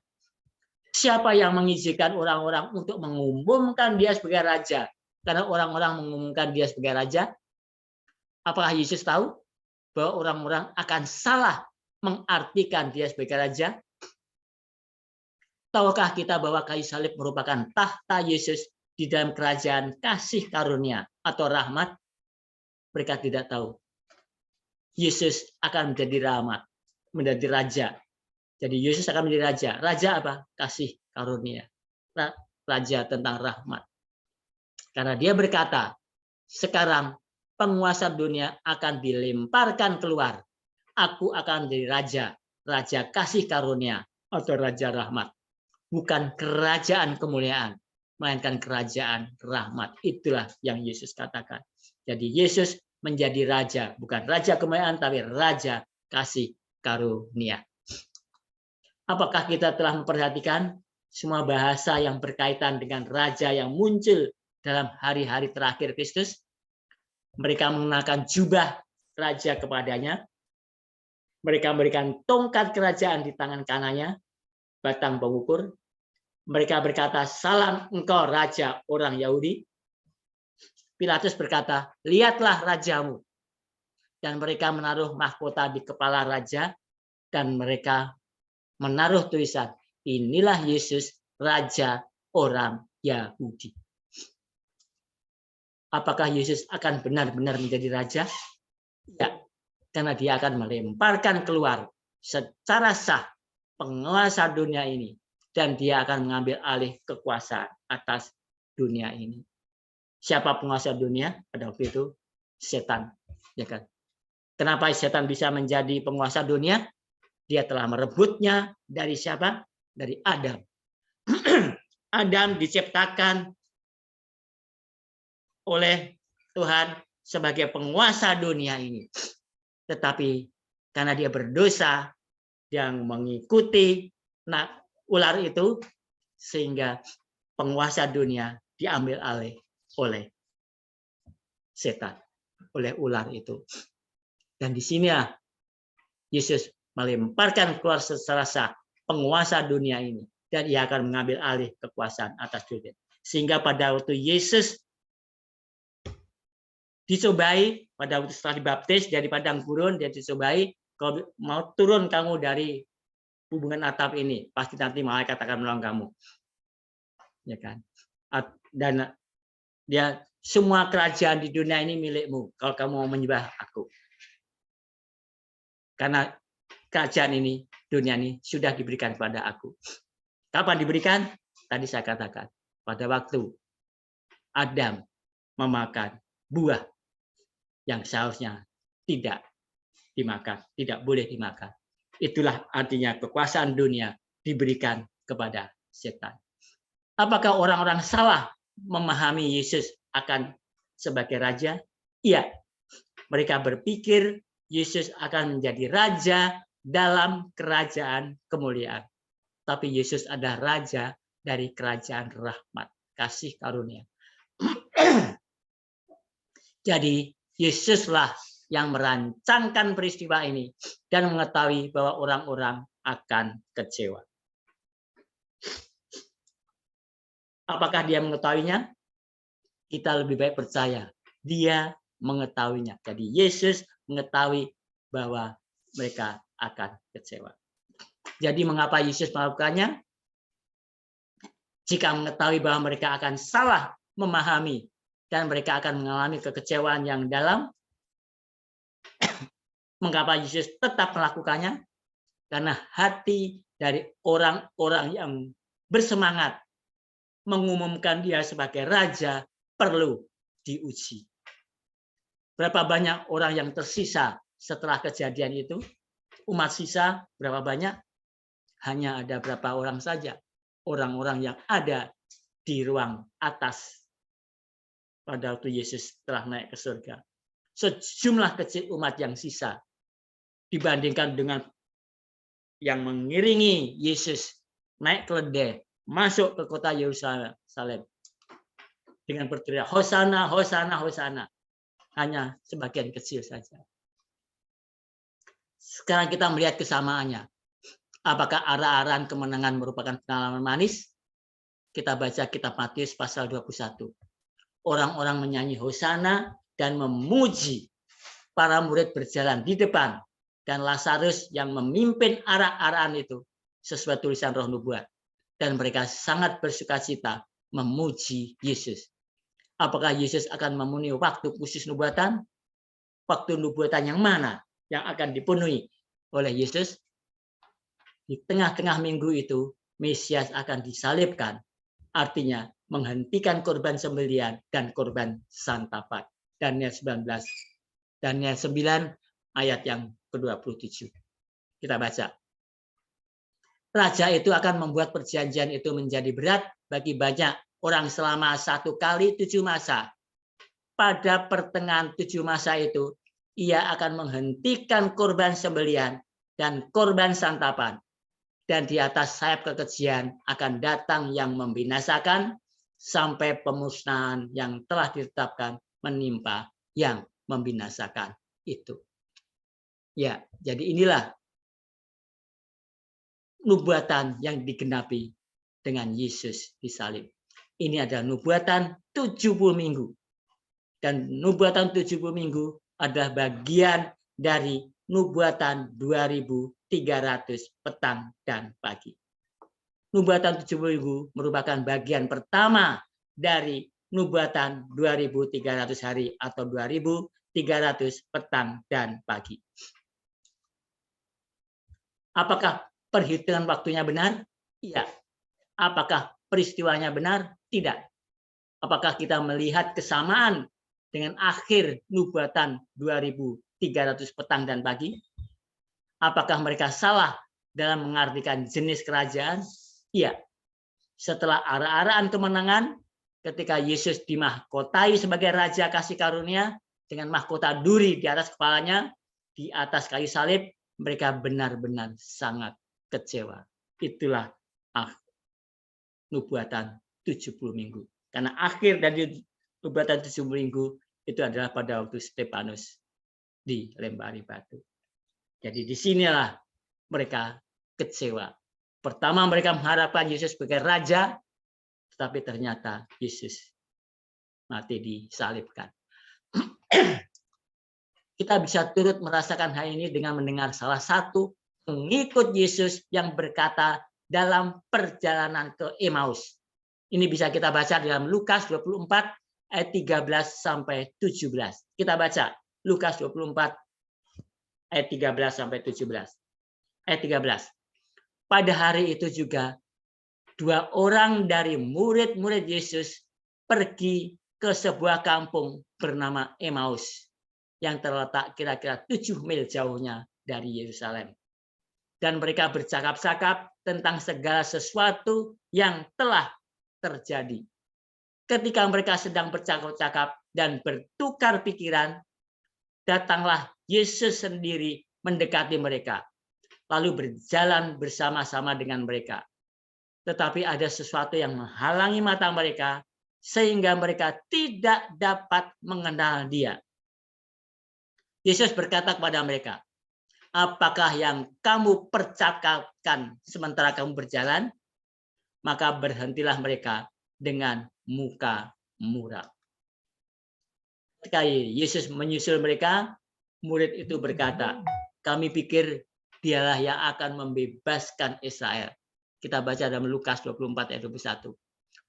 Siapa yang mengizinkan orang-orang untuk mengumumkan dia sebagai raja? karena orang-orang mengumumkan dia sebagai raja. Apakah Yesus tahu bahwa orang-orang akan salah mengartikan dia sebagai raja? Tahukah kita bahwa kayu salib merupakan tahta Yesus di dalam kerajaan kasih karunia atau rahmat? Mereka tidak tahu. Yesus akan menjadi rahmat, menjadi raja. Jadi Yesus akan menjadi raja. Raja apa? Kasih karunia. Raja tentang rahmat. Karena dia berkata, sekarang penguasa dunia akan dilemparkan keluar. Aku akan menjadi raja. Raja kasih karunia atau raja rahmat. Bukan kerajaan kemuliaan, melainkan kerajaan rahmat. Itulah yang Yesus katakan. Jadi Yesus menjadi raja, bukan raja kemuliaan, tapi raja kasih karunia. Apakah kita telah memperhatikan semua bahasa yang berkaitan dengan raja yang muncul dalam hari-hari terakhir Kristus? Mereka mengenakan jubah raja kepadanya. Mereka memberikan tongkat kerajaan di tangan kanannya, batang pengukur. Mereka berkata, salam engkau raja orang Yahudi. Pilatus berkata, lihatlah rajamu. Dan mereka menaruh mahkota di kepala raja. Dan mereka menaruh tulisan, inilah Yesus, raja orang Yahudi. Apakah Yesus akan benar-benar menjadi raja? Ya, karena dia akan melemparkan keluar secara sah penguasa dunia ini. Dan dia akan mengambil alih kekuasaan atas dunia ini. Siapa penguasa dunia? Pada waktu itu, setan. Ya kan? Kenapa setan bisa menjadi penguasa dunia? Dia telah merebutnya dari siapa? Dari Adam. Adam diciptakan oleh Tuhan sebagai penguasa dunia ini. Tetapi karena dia berdosa, yang mengikuti ular itu, sehingga penguasa dunia diambil alih oleh setan, oleh ular itu. Dan di sinilah Yesus melemparkan keluar secara sah penguasa dunia ini, dan ia akan mengambil alih kekuasaan atas dunia. Sehingga pada waktu Yesus dicobai, pada waktu setelah dibaptis dari padang gurun, dia dicobai, kalau mau turun kamu dari hubungan atap ini, pasti nanti malaikat akan menolong kamu. Ya kan? Dan dia, semua kerajaan di dunia ini milikmu kalau kamu mau menyembah aku. Karena kerajaan ini, dunia ini sudah diberikan kepada aku. Kapan diberikan? Tadi saya katakan, pada waktu Adam memakan buah yang seharusnya tidak dimakan, tidak boleh dimakan. Itulah artinya kekuasaan dunia diberikan kepada setan. Apakah orang-orang salah memahami Yesus akan sebagai raja? Iya. Mereka berpikir Yesus akan menjadi raja dalam kerajaan kemuliaan. Tapi Yesus adalah raja dari kerajaan rahmat, kasih karunia. Jadi Yesuslah yang merancangkan peristiwa ini dan mengetahui bahwa orang-orang akan kecewa. Apakah dia mengetahuinya? Kita lebih baik percaya dia mengetahuinya. Jadi Yesus mengetahui bahwa mereka akan kecewa. Jadi mengapa Yesus melakukannya? Jika mengetahui bahwa mereka akan salah memahami dan mereka akan mengalami kekecewaan yang dalam, mengapa Yesus tetap melakukannya? Karena hati dari orang-orang yang bersemangat mengumumkan dia sebagai raja perlu diuji. Berapa banyak orang yang tersisa setelah kejadian itu? Umat sisa berapa banyak? Hanya ada berapa orang saja. Orang-orang yang ada di ruang atas pada waktu Yesus telah naik ke surga. Sejumlah kecil umat yang sisa dibandingkan dengan yang mengiringi Yesus naik keledai masuk ke kota Yerusalem dengan berteriak Hosana, Hosana, Hosana. Hanya sebagian kecil saja. Sekarang kita melihat kesamaannya. Apakah arah-arahan kemenangan merupakan pengalaman manis? Kita baca kitab Matius pasal 21. orang-orang menyanyi hosana dan memuji. Para murid berjalan di depan dan Lazarus yang memimpin arak-arakan itu sesuai tulisan Roh Nubuat, dan mereka sangat bersukacita memuji Yesus. Apakah Yesus akan memenuhi waktu khusus nubuatan? Waktu nubuatan yang mana yang akan dipenuhi oleh Yesus? Di tengah-tengah minggu itu Mesias akan disalibkan, artinya menghentikan korban sembelihan dan korban santapan. Daniel 19, Daniel 9 ayat yang ke-27. Kita baca. Raja itu akan membuat perjanjian itu menjadi berat bagi banyak orang selama 1 kali 7 masa. Pada pertengahan 7 masa itu, ia akan menghentikan korban sembelihan dan korban santapan. Dan di atas sayap kekejian akan datang yang membinasakan sampai pemusnahan yang telah ditetapkan menimpa yang membinasakan itu. Ya, jadi inilah nubuatan yang digenapi dengan Yesus disalib. Ini adalah nubuatan 70 minggu. Dan nubuatan 70 minggu adalah bagian dari nubuatan 2300 petang dan pagi. Nubuatan 70 minggu merupakan bagian pertama dari nubuatan 2300 hari atau 2300 petang dan pagi. Apakah perhitungan waktunya benar? Iya. Apakah peristiwanya benar? Tidak. Apakah kita melihat kesamaan dengan akhir nubuatan 2300 petang dan pagi? Apakah mereka salah dalam mengartikan jenis kerajaan? Iya. Setelah arak-arakan kemenangan, ketika Yesus dimahkotai sebagai Raja Kasih Karunia dengan mahkota duri di atas kepalanya, di atas kayu salib, mereka benar-benar sangat kecewa. Itulah nubuatan 70 minggu. Karena akhir dari nubuatan 70 minggu itu adalah pada waktu Stefanus dilempari batu. Jadi disinilah mereka kecewa. Pertama mereka mengharapkan Yesus sebagai raja, tetapi ternyata Yesus mati disalibkan. Kita bisa turut merasakan hal ini dengan mendengar salah satu pengikut Yesus yang berkata dalam perjalanan ke Emmaus. Ini bisa kita baca dalam Lukas 24 ayat 13 sampai 17. Kita baca Lukas 24 ayat 13 sampai 17. Ayat 13. Pada hari itu juga 2 orang dari murid-murid Yesus pergi ke sebuah kampung bernama Emmaus yang terletak kira-kira 7 mil jauhnya dari Yerusalem. Dan mereka bercakap-cakap tentang segala sesuatu yang telah terjadi. Ketika mereka sedang bercakap-cakap dan bertukar pikiran, datanglah Yesus sendiri mendekati mereka, lalu berjalan bersama-sama dengan mereka. Tetapi ada sesuatu yang menghalangi mata mereka, sehingga mereka tidak dapat mengenal Dia. Yesus berkata kepada mereka, apakah yang kamu percakapkan sementara kamu berjalan? Maka berhentilah mereka dengan muka muram. Ketika Yesus menyusul mereka, murid itu berkata, kami pikir Dialah yang akan membebaskan Israel. Kita baca dalam Lukas 24 ayat 21.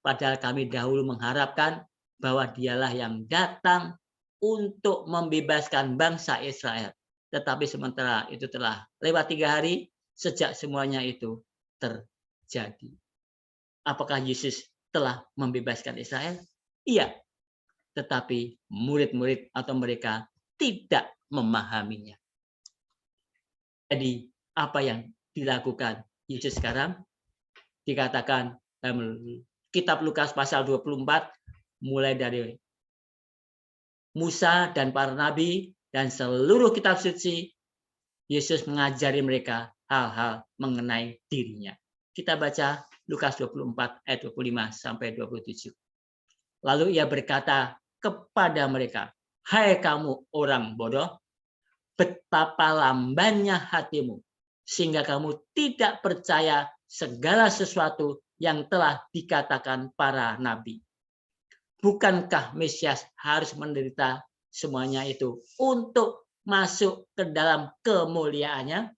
Padahal kami dahulu mengharapkan bahwa Dialah yang datang untuk membebaskan bangsa Israel. Tetapi sementara itu telah lewat 3 hari sejak semuanya itu terjadi. Apakah Yesus telah membebaskan Israel? Iya. Tetapi murid-murid atau mereka tidak memahaminya. Jadi apa yang dilakukan Yesus sekarang? Dikatakan dalam kitab Lukas pasal 24, mulai dari Musa dan para nabi dan seluruh kitab suci, Yesus mengajari mereka hal-hal mengenai dirinya. Kita baca Lukas 24 ayat 25 sampai 27. Lalu ia berkata kepada mereka, hai kamu orang bodoh, betapa lambannya hatimu, sehingga kamu tidak percaya segala sesuatu yang telah dikatakan para nabi. Bukankah Mesias harus menderita semuanya itu untuk masuk ke dalam kemuliaannya?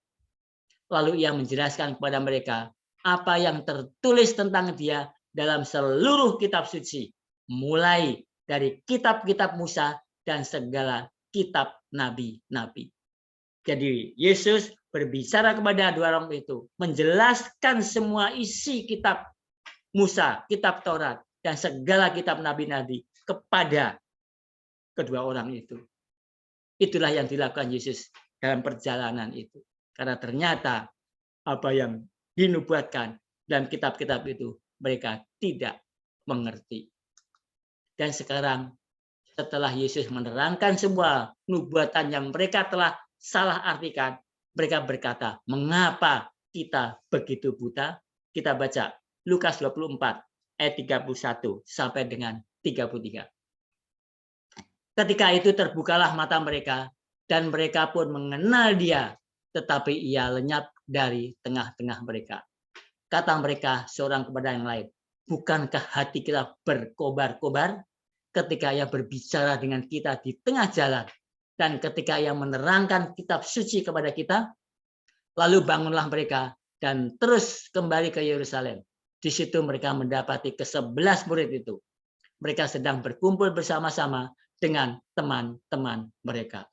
Lalu ia menjelaskan kepada mereka apa yang tertulis tentang dia dalam seluruh kitab suci, mulai dari kitab-kitab Musa dan segala kitab nabi-nabi. Jadi Yesus berbicara kepada dua orang itu, menjelaskan semua isi kitab Musa, kitab Taurat, dan segala kitab nabi-nabi kepada kedua orang itu. Itulah yang dilakukan Yesus dalam perjalanan itu. Karena ternyata apa yang dinubuatkan dalam kitab-kitab itu mereka tidak mengerti. Dan sekarang setelah Yesus menerangkan semua nubuatan yang mereka telah salah artikan, mereka berkata, mengapa kita begitu buta? Kita baca Lukas 24 ayat 31 sampai dengan 33. Ketika itu terbukalah mata mereka dan mereka pun mengenal dia, tetapi ia lenyap dari tengah-tengah mereka. Kata mereka seorang kepada yang lain, bukankah hati kita berkobar-kobar ketika ia berbicara dengan kita di tengah jalan dan ketika ia menerangkan kitab suci kepada kita? Lalu bangunlah mereka dan terus kembali ke Yerusalem. Di situ mereka mendapati ke-11 murid itu. Mereka sedang berkumpul bersama-sama dengan teman-teman mereka.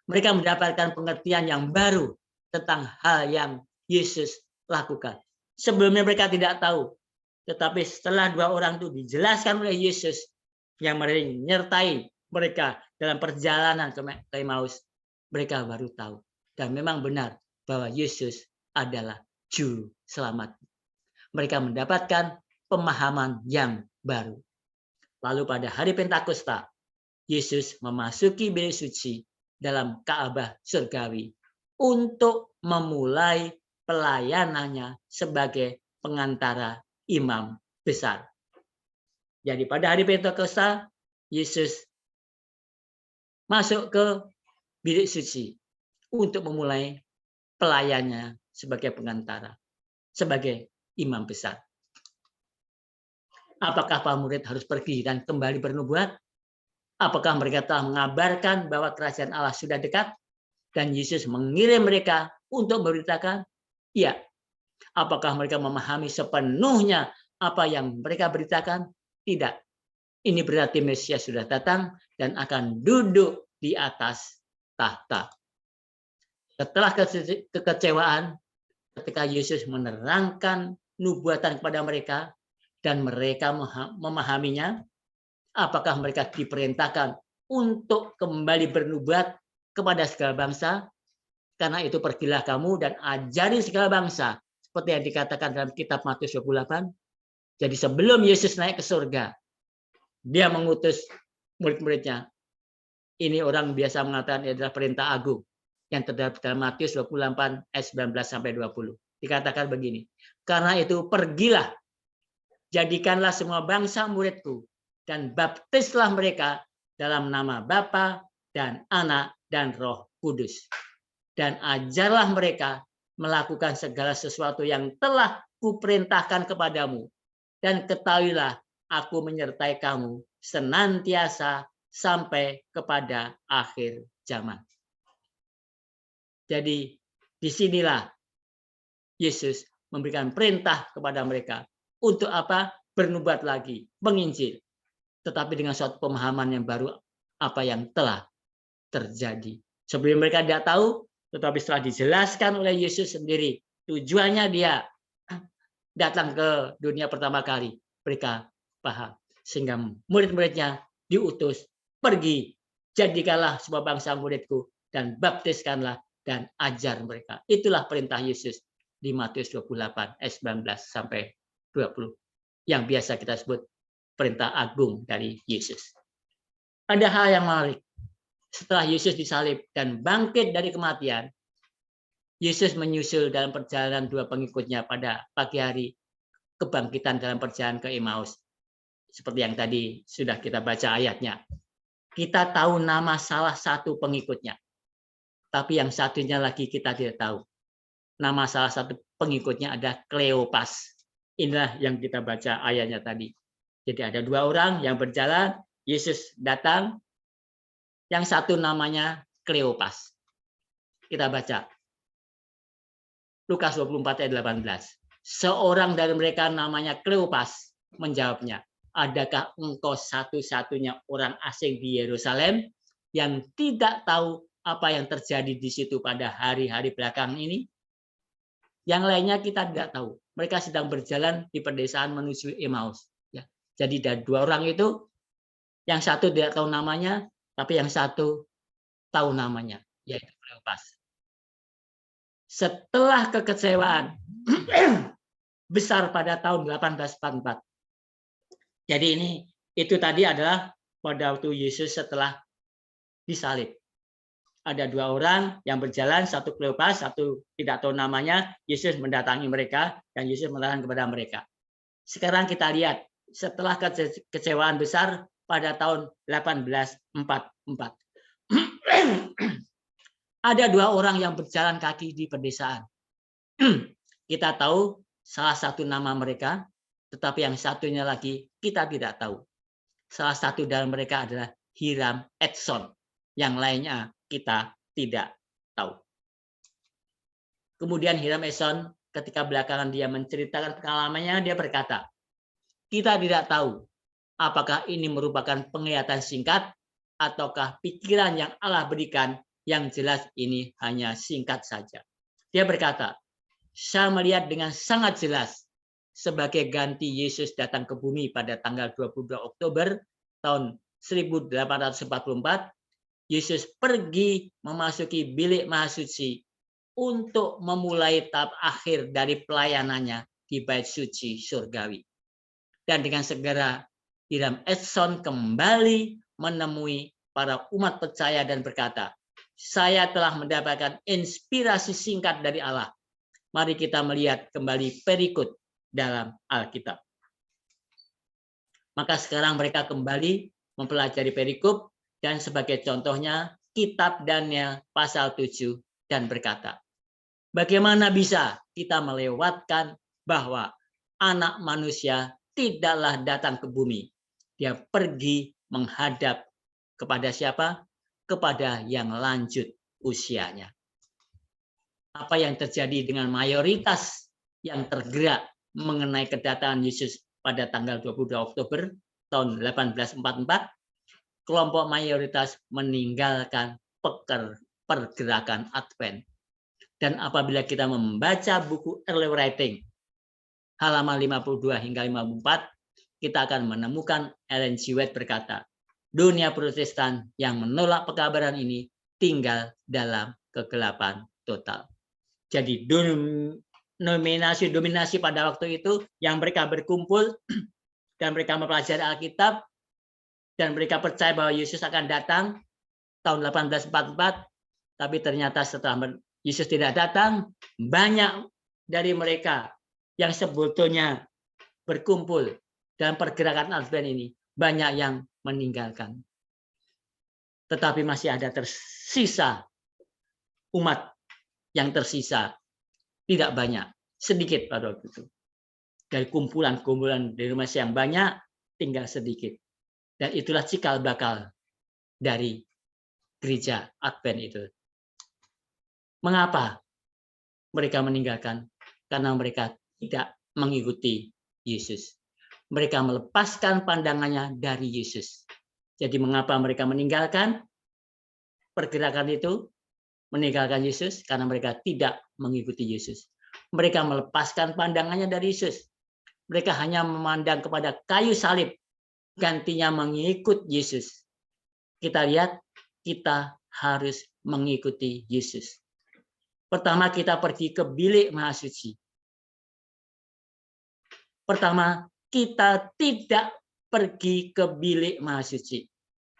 Mereka mendapatkan pengertian yang baru tentang hal yang Yesus lakukan. Sebelumnya mereka tidak tahu. Tetapi setelah dua orang itu dijelaskan oleh Yesus yang menyertai mereka dalam perjalanan ke Emmaus, mereka baru tahu. Dan memang benar bahwa Yesus adalah Juru Selamat. Mereka mendapatkan pemahaman yang baru. Lalu pada hari Pentakosta, Yesus memasuki bilik suci dalam Ka'bah surgawi untuk memulai pelayanannya sebagai pengantara imam besar. Jadi pada hari Pentakosta, Yesus masuk ke bilik suci untuk memulai pelayanannya sebagai pengantara, sebagai imam besar. Apakah para murid harus pergi dan kembali bernubuat? Apakah mereka telah mengabarkan bahwa kerajaan Allah sudah dekat dan Yesus mengirim mereka untuk memberitakan? Iya. Apakah mereka memahami sepenuhnya apa yang mereka beritakan? Tidak. Ini berarti Mesias sudah datang dan akan duduk di atas tahta. Setelah kekecewaan ketika Yesus menerangkan nubuatan kepada mereka dan mereka memahaminya, apakah mereka diperintahkan untuk kembali bernubuat kepada segala bangsa? Karena itu pergilah kamu dan ajari segala bangsa. Seperti yang dikatakan dalam kitab Matius 28. Jadi sebelum Yesus naik ke surga, dia mengutus murid-muridnya. Ini orang biasa mengatakan ini adalah perintah agung yang terdapat dalam Matius 28 ayat 19 sampai 20. Dikatakan begini. Karena itu pergilah, jadikanlah semua bangsa muridku dan baptislah mereka dalam nama Bapa dan Anak dan Roh Kudus. Dan ajarlah mereka melakukan segala sesuatu yang telah kuperintahkan kepadamu. Dan ketahuilah aku menyertai kamu senantiasa sampai kepada akhir zaman. Jadi disinilah Yesus memberikan perintah kepada mereka. Untuk apa? Bernubuat lagi, menginjil. Tetapi dengan suatu pemahaman yang baru apa yang telah terjadi. Sebelum mereka tidak tahu, tetapi setelah dijelaskan oleh Yesus sendiri, tujuannya dia datang ke dunia pertama kali, mereka paham. Sehingga murid-muridnya diutus, pergi, jadikanlah semua bangsa muridku, dan baptiskanlah dan ajar mereka. Itulah perintah Yesus di Matius 28 ayat 19 sampai 20 yang biasa kita sebut perintah agung dari Yesus. Ada hal yang menarik. Setelah Yesus disalib dan bangkit dari kematian, Yesus menyusul dalam perjalanan dua pengikutnya pada pagi hari kebangkitan dalam perjalanan ke Emmaus. Seperti yang tadi sudah kita baca ayatnya. Kita tahu nama salah satu pengikutnya. Tapi yang satunya lagi kita tidak tahu. Nama salah satu pengikutnya ada Kleopas. Inilah yang kita baca ayatnya tadi. Jadi ada dua orang yang berjalan, Yesus datang, yang satu namanya Kleopas. Kita baca Lukas 24 ayat 18. Seorang dari mereka namanya Kleopas menjawabnya, adakah engkau satu-satunya orang asing di Yerusalem yang tidak tahu apa yang terjadi di situ pada hari-hari belakang ini? Yang lainnya kita tidak tahu. Mereka sedang berjalan di pedesaan menuju Emmaus. Ya. Jadi dari dua orang itu, yang satu tidak tahu namanya, tapi yang satu tahu namanya, yaitu Kleopas. Setelah kekecewaan besar pada tahun 1844. Jadi itu tadi adalah pada waktu Yesus setelah disalib. Ada dua orang yang berjalan, satu Kleopas, satu tidak tahu namanya. Yesus mendatangi mereka dan Yesus mengatakan kepada mereka. Sekarang kita lihat setelah kekecewaan besar pada tahun 1844. Ada dua orang yang berjalan kaki di pedesaan. Kita tahu salah satu nama mereka, tetapi yang satunya lagi kita tidak tahu. Salah satu dari mereka adalah Hiram Edson. Yang lainnya kita tidak tahu. Kemudian Hiram Edson ketika belakangan dia menceritakan pengalamannya, dia berkata, kita tidak tahu apakah ini merupakan penglihatan singkat ataukah pikiran yang Allah berikan, yang jelas ini hanya singkat saja. Dia berkata, saya melihat dengan sangat jelas sebagai ganti Yesus datang ke bumi pada tanggal 22 Oktober tahun 1844, Yesus pergi memasuki bilik Maha Suci untuk memulai tahap akhir dari pelayanannya di Bait Suci Surgawi. Dan dengan segera Hiram Edson kembali menemui para umat percaya dan berkata, saya telah mendapatkan inspirasi singkat dari Allah. Mari kita melihat kembali perikut dalam Alkitab. Maka sekarang mereka kembali mempelajari perikop dan sebagai contohnya kitab Daniel pasal 7 dan berkata, bagaimana bisa kita melewatkan bahwa anak manusia tidaklah datang ke bumi. Dia pergi menghadap kepada siapa? Kepada yang lanjut usianya. Apa yang terjadi dengan mayoritas yang tergerak mengenai kedatangan Yesus pada tanggal 22 Oktober tahun 1844, kelompok mayoritas meninggalkan pergerakan Advent. Dan apabila kita membaca buku Early Writing, halaman 52 hingga 54, kita akan menemukan Ellen G. White berkata, dunia Protestan yang menolak pekabaran ini tinggal dalam kegelapan total. Jadi dominasi pada waktu itu yang mereka berkumpul dan mereka mempelajari Alkitab dan mereka percaya bahwa Yesus akan datang tahun 1844, tapi ternyata setelah Yesus tidak datang, banyak dari mereka yang sebetulnya berkumpul dalam pergerakan Advent ini, banyak yang meninggalkan. Tetapi masih ada tersisa umat yang tersisa, tidak banyak, sedikit pada waktu itu. Dari kumpulan-kumpulan dari manusia yang banyak, tinggal sedikit. Dan itulah cikal bakal dari gereja Advent itu. Mengapa mereka meninggalkan? Karena mereka tidak mengikuti Yesus. Mereka melepaskan pandangannya dari Yesus. Jadi mengapa mereka meninggalkan pergerakan itu? Meninggalkan Yesus karena mereka tidak mengikuti Yesus. Mereka melepaskan pandangannya dari Yesus. Mereka hanya memandang kepada kayu salib, gantinya mengikut Yesus. Kita lihat, kita harus mengikuti Yesus. Pertama, kita pergi ke bilik Maha Suci. Pertama, kita tidak pergi ke bilik Maha Suci.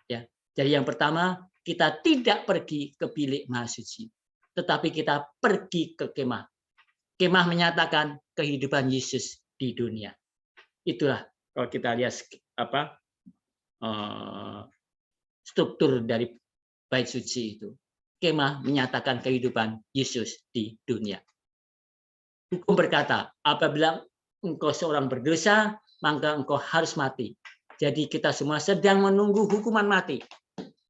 Ya. Jadi yang pertama, kita tidak pergi ke bilik Maha Suci, tetapi kita pergi ke kemah. Kemah menyatakan kehidupan Yesus di dunia. Itulah kalau kita lihat struktur dari Bait Suci itu. Kemah menyatakan kehidupan Yesus di dunia. Hukum berkata, apabila engkau seorang berdosa, maka engkau harus mati. Jadi kita semua sedang menunggu hukuman mati.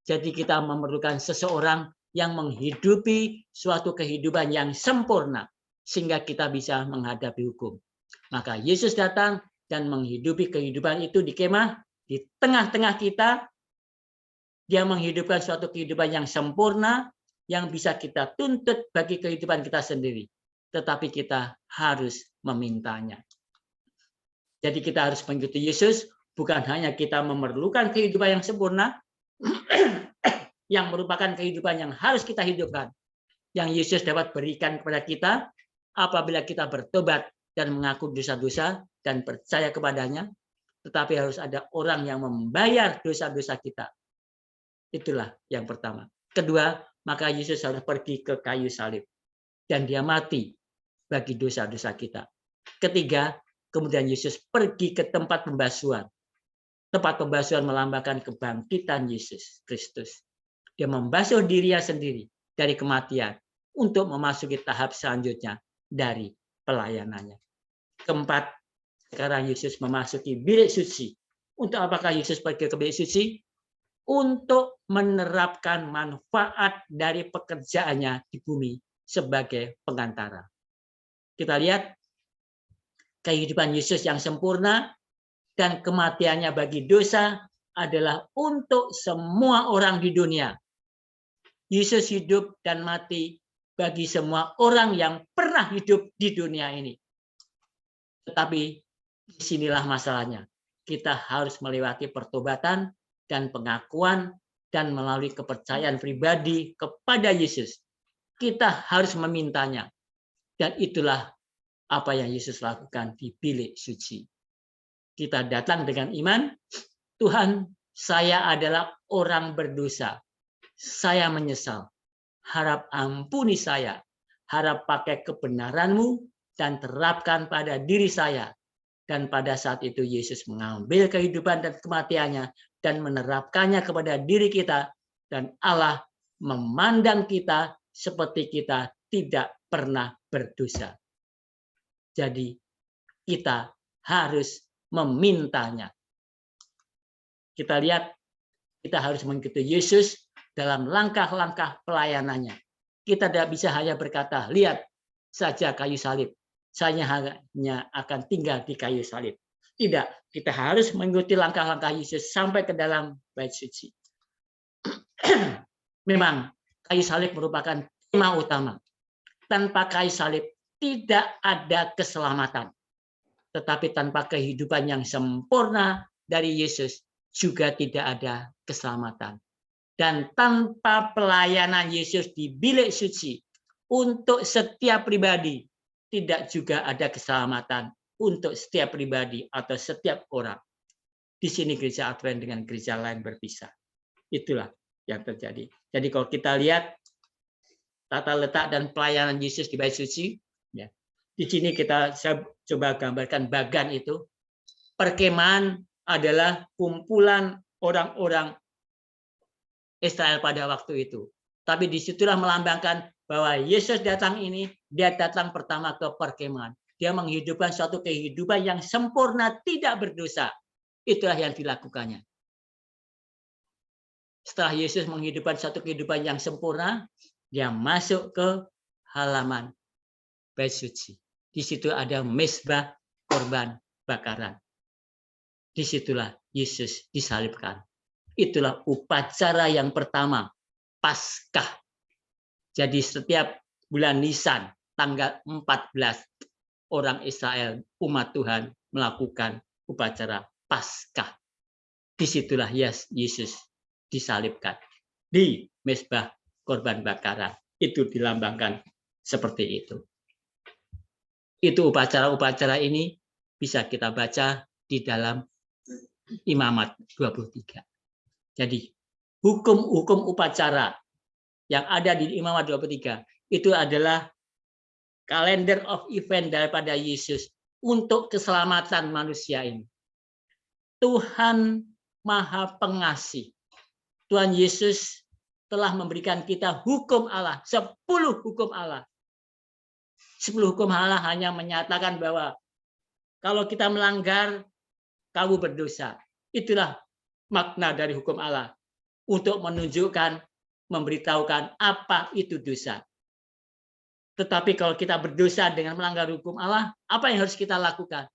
Jadi kita memerlukan seseorang yang menghidupi suatu kehidupan yang sempurna, sehingga kita bisa menghadapi hukum. Maka Yesus datang dan menghidupi kehidupan itu di kemah, di tengah-tengah kita. Dia menghidupkan suatu kehidupan yang sempurna, yang bisa kita tuntut bagi kehidupan kita sendiri. Tetapi kita harus memintanya. Jadi kita harus mengikuti Yesus, bukan hanya kita memerlukan kehidupan yang sempurna, yang merupakan kehidupan yang harus kita hidupkan, yang Yesus dapat berikan kepada kita apabila kita bertobat dan mengaku dosa-dosa dan percaya kepadanya, tetapi harus ada orang yang membayar dosa-dosa kita. Itulah yang pertama. Kedua, maka Yesus harus pergi ke kayu salib dan dia mati bagi dosa-dosa kita. Ketiga, kemudian Yesus pergi ke tempat pembasuhan. Tempat pembasuhan melambangkan kebangkitan Yesus Kristus. Dia membasuh dirinya sendiri dari kematian untuk memasuki tahap selanjutnya dari pelayanannya. Keempat, sekarang Yesus memasuki bilik suci. Untuk apakah Yesus pergi ke bilik suci? Untuk menerapkan manfaat dari pekerjaannya di bumi sebagai pengantara. Kita lihat kehidupan Yesus yang sempurna dan kematiannya bagi dosa adalah untuk semua orang di dunia. Yesus hidup dan mati bagi semua orang yang pernah hidup di dunia ini. Tetapi disinilah masalahnya. Kita harus melewati pertobatan dan pengakuan dan melalui kepercayaan pribadi kepada Yesus. Kita harus memintanya. Dan itulah apa yang Yesus lakukan di bilik suci. Kita datang dengan iman, Tuhan, saya adalah orang berdosa. Saya menyesal. Harap ampuni saya. Harap pakai kebenaran-Mu dan terapkan pada diri saya. Dan pada saat itu Yesus mengambil kehidupan dan kematiannya dan menerapkannya kepada diri kita. Dan Allah memandang kita seperti kita tidak pernah berdosa. Jadi kita harus memintanya. Kita lihat, kita harus mengikuti Yesus dalam langkah-langkah pelayanannya. Kita tidak bisa hanya berkata, lihat saja kayu salib. Saya hanya akan tinggal di kayu salib. Tidak, kita harus mengikuti langkah-langkah Yesus sampai ke dalam bait suci. Memang kayu salib merupakan tema utama. Tanpa kayu salib tidak ada keselamatan. Tetapi tanpa kehidupan yang sempurna dari Yesus juga tidak ada keselamatan. Dan tanpa pelayanan Yesus di bilik suci untuk setiap pribadi, tidak juga ada keselamatan untuk setiap pribadi atau setiap orang. Di sini gereja Advent dengan gereja lain berpisah. Itulah yang terjadi. Jadi kalau kita lihat tata letak dan pelayanan Yesus di bait suci, ya. Di sini saya coba gambarkan bagan itu. Perkemahan adalah kumpulan orang-orang Israel pada waktu itu. Tapi disitulah melambangkan bahwa Yesus datang ini, dia datang pertama ke perkemahan. Dia menghidupkan suatu kehidupan yang sempurna, tidak berdosa. Itulah yang dilakukannya. Setelah Yesus menghidupkan suatu kehidupan yang sempurna, dia masuk ke halaman bait suci. Di situ ada mezbah korban bakaran. Disitulah Yesus disalibkan. Itulah upacara yang pertama, Paskah. Jadi setiap bulan Nisan, tanggal 14, orang Israel, umat Tuhan, melakukan upacara Paskah. Disitulah Yesus disalibkan. Di mezbah korban bakaran. Itu dilambangkan seperti itu. Itu upacara-upacara ini bisa kita baca di dalam Imamat 23. Jadi hukum-hukum upacara yang ada di Imamat 23 itu adalah kalender of event daripada Yesus untuk keselamatan manusia ini. Tuhan Maha Pengasih. Tuhan Yesus telah memberikan kita hukum Allah, 10 hukum Allah. 10 hukum Allah hanya menyatakan bahwa Kalau kita melanggar, kamu berdosa. Itulah makna dari hukum Allah. Untuk menunjukkan, memberitahukan apa itu dosa. Tetapi kalau kita berdosa dengan melanggar hukum Allah, apa yang harus kita lakukan?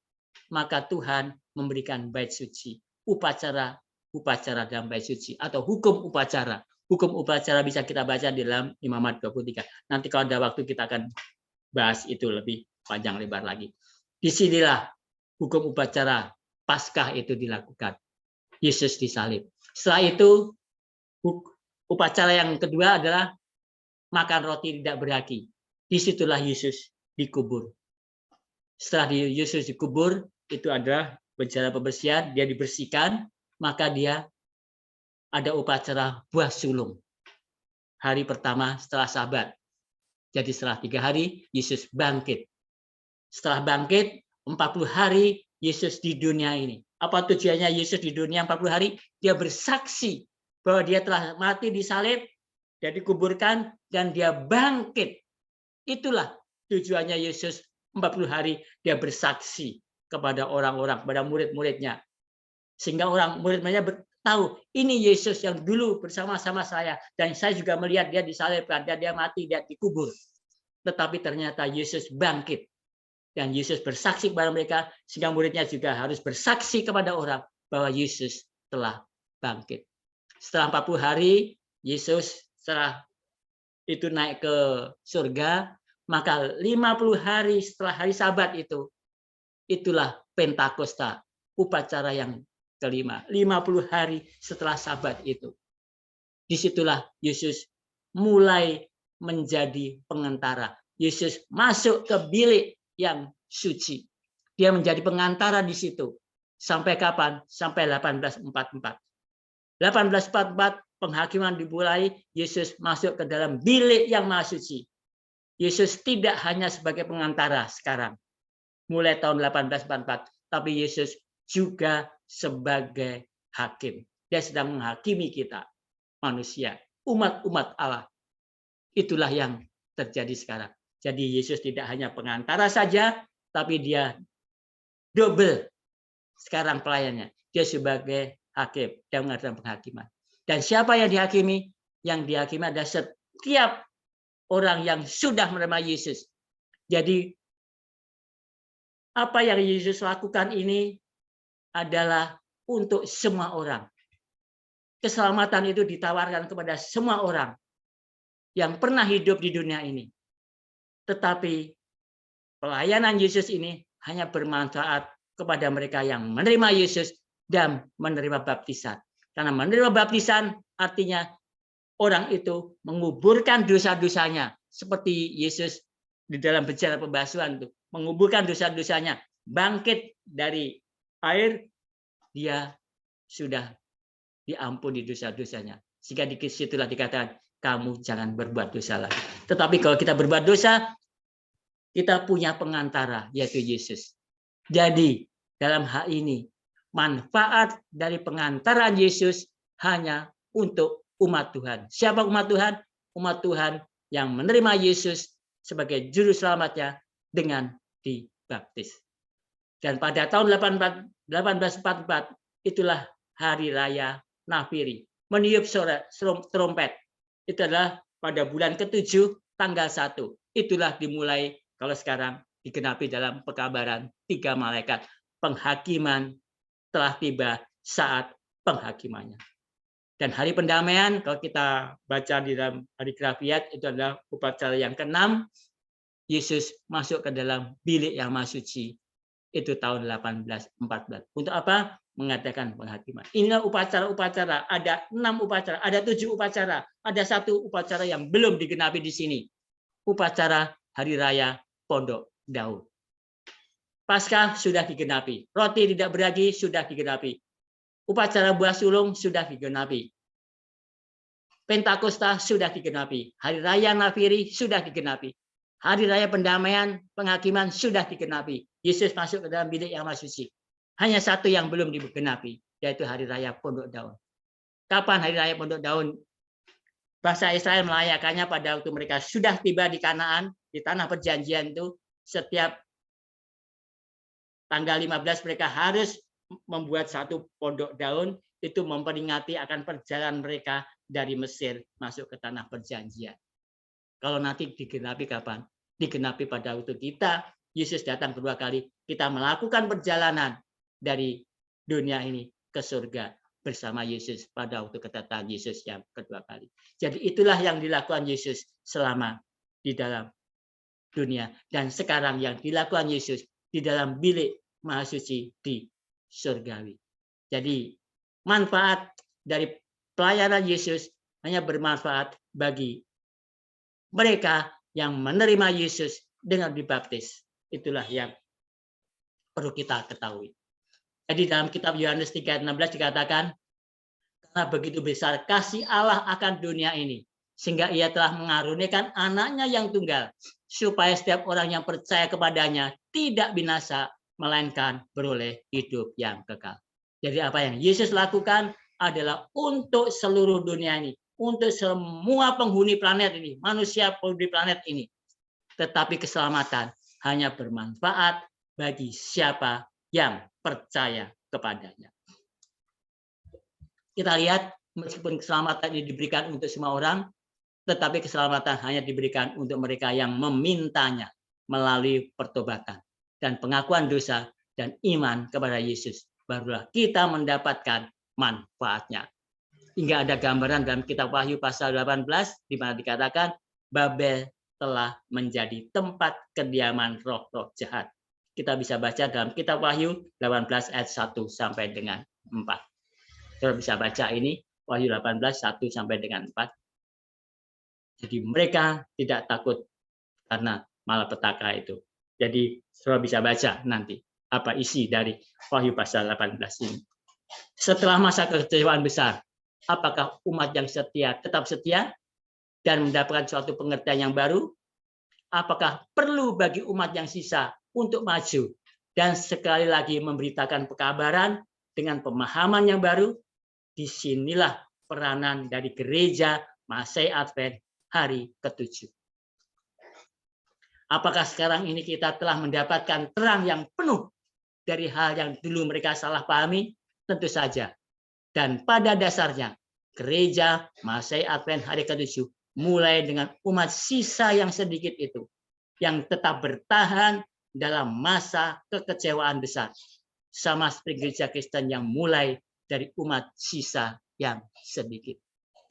Maka Tuhan memberikan bait suci, upacara dalam bait suci, atau hukum upacara. Hukum upacara bisa kita baca di dalam Imamat 23. Nanti kalau ada waktu kita akan bahas itu lebih panjang lebar lagi. Disinilah hukum upacara Paskah itu dilakukan. Yesus disalib. Setelah itu, upacara yang kedua adalah makan roti tidak beragi. Disitulah Yesus dikubur. Setelah Yesus dikubur, itu adalah bencana pembersihan, dia dibersihkan, maka dia ada upacara buah sulung. Hari pertama setelah Sabat. Jadi setelah 3 hari, Yesus bangkit. Setelah bangkit, 40 hari Yesus di dunia ini. Apa tujuannya Yesus di dunia 40 hari? Dia bersaksi bahwa dia telah mati disalib, dia dikuburkan, dan dia bangkit. Itulah tujuannya Yesus 40 hari, dia bersaksi kepada orang-orang, kepada murid-muridnya. Sehingga orang murid-muridnya tahu, ini Yesus yang dulu bersama-sama saya, dan saya juga melihat dia disalibkan, dan dia mati, dia dikubur. Tetapi ternyata Yesus bangkit. Dan Yesus bersaksi kepada mereka, sehingga muridnya juga harus bersaksi kepada orang bahwa Yesus telah bangkit. Setelah 40 hari, Yesus setelah itu naik ke surga, maka 50 hari setelah hari Sabat itu, itulah Pentakosta, upacara yang kelima. 50 hari setelah Sabat itu. Disitulah Yesus mulai menjadi pengantara. Yesus masuk ke bilik yang suci. Dia menjadi pengantara di situ. Sampai kapan? Sampai 1844. 1844 penghakiman dimulai, Yesus masuk ke dalam bilik yang maha suci. Yesus tidak hanya sebagai pengantara sekarang, mulai tahun 1844, tapi Yesus juga sebagai hakim. Dia sedang menghakimi kita, manusia, umat-umat Allah. Itulah yang terjadi sekarang. Jadi Yesus tidak hanya pengantara saja, tapi dia double sekarang pelayannya. Dia sebagai hakim, dia mengadakan penghakiman. Dan siapa yang dihakimi? Yang dihakimi adalah setiap orang yang sudah menerima Yesus. Jadi apa yang Yesus lakukan ini adalah untuk semua orang. Keselamatan itu ditawarkan kepada semua orang yang pernah hidup di dunia ini. Tetapi pelayanan Yesus ini hanya bermanfaat kepada mereka yang menerima Yesus dan menerima baptisan. Karena menerima baptisan artinya orang itu menguburkan dosa-dosanya. Seperti Yesus di dalam bencana pembasuhan itu. Menguburkan dosa-dosanya. Bangkit dari air, dia sudah diampuni dosa-dosanya. Sehingga di situlah dikatakan, kamu jangan berbuat dosa lagi. Tetapi kalau kita berbuat dosa, kita punya pengantara, yaitu Yesus. Jadi, dalam hal ini, manfaat dari pengantaran Yesus hanya untuk umat Tuhan. Siapa umat Tuhan? Umat Tuhan yang menerima Yesus sebagai juru selamatnya dengan dibaptis. Dan pada tahun 1844, itulah hari raya Nafiri. Meniup trompet. Itu adalah pada bulan ke-7, tanggal 1. Itulah dimulai, kalau sekarang digenapi dalam pekabaran 3 malaikat. Penghakiman telah tiba saat penghakimannya. Dan hari pendamaian, kalau kita baca di dalam hari Grafiat, itu adalah upacara yang ke-6. Yesus masuk ke dalam bilik yang maha suci. Itu tahun 1814. Untuk apa? Mengadakan penghakiman. Inilah upacara-upacara. Ada 6 upacara, ada 7 upacara. Ada 1 upacara yang belum digenapi di sini. Upacara Hari Raya Pondok Daun. Paskah sudah digenapi. Roti tidak beragi sudah digenapi. Upacara buah sulung sudah digenapi. Pentakosta sudah digenapi. Hari Raya Nafiri sudah digenapi. Hari Raya Pendamaian, penghakiman sudah digenapi. Yesus masuk ke dalam bilik yang maha suci. Hanya 1 yang belum digenapi, yaitu Hari Raya Pondok Daun. Kapan Hari Raya Pondok Daun? Bangsa Israel merayakannya pada waktu mereka sudah tiba di Kanaan, di tanah perjanjian itu. Setiap tanggal 15 mereka harus membuat satu pondok daun, itu memperingati akan perjalanan mereka dari Mesir masuk ke tanah perjanjian. Kalau nanti digenapi kapan? Digenapi pada waktu kita, Yesus datang kedua kali, kita melakukan perjalanan dari dunia ini ke surga bersama Yesus pada waktu kedatangan Yesus yang kedua kali. Jadi itulah yang dilakukan Yesus selama di dalam dunia. Dan sekarang yang dilakukan Yesus di dalam bilik Maha Suci di surgawi. Jadi manfaat dari pelayanan Yesus hanya bermanfaat bagi mereka yang menerima Yesus dengan dibaptis. Itulah yang perlu kita ketahui. Jadi dalam kitab Yohanes 3:16 dikatakan, karena begitu besar kasih Allah akan dunia ini, sehingga ia telah mengaruniakan anaknya yang tunggal, supaya setiap orang yang percaya kepadanya tidak binasa, melainkan beroleh hidup yang kekal. Jadi apa yang Yesus lakukan adalah untuk seluruh dunia ini, untuk semua penghuni planet ini, manusia penghuni planet ini. Tetapi keselamatan hanya bermanfaat bagi siapa yang percaya kepadanya. Kita lihat, meskipun keselamatan ini diberikan untuk semua orang, tetapi keselamatan hanya diberikan untuk mereka yang memintanya melalui pertobatan dan pengakuan dosa dan iman kepada Yesus. Barulah kita mendapatkan manfaatnya. Hingga ada gambaran dalam kitab Wahyu pasal 18, di mana dikatakan Babel telah menjadi tempat kediaman roh-roh jahat. Kita bisa baca dalam kitab Wahyu 18 ayat 1 sampai dengan 4. Kita bisa baca ini, Wahyu 18, 1 sampai dengan 4. Jadi mereka tidak takut karena malapetaka itu. Jadi saudara bisa baca nanti apa isi dari Wahyu pasal 18 ini. Setelah masa kekecewaan besar, apakah umat yang setia tetap setia dan mendapatkan suatu pengertian yang baru? Apakah perlu bagi umat yang sisa untuk maju dan sekali lagi memberitakan pekabaran dengan pemahaman yang baru? Disinilah peranan dari gereja Masai Advent hari ke-7. Apakah sekarang ini kita telah mendapatkan terang yang penuh dari hal yang dulu mereka salah pahami? Tentu saja. Dan pada dasarnya, gereja Masai Advent hari ke-7 mulai dengan umat sisa yang sedikit itu, yang tetap bertahan dalam masa kekecewaan besar. Sama seperti gereja Kristen yang mulai dari umat sisa yang sedikit.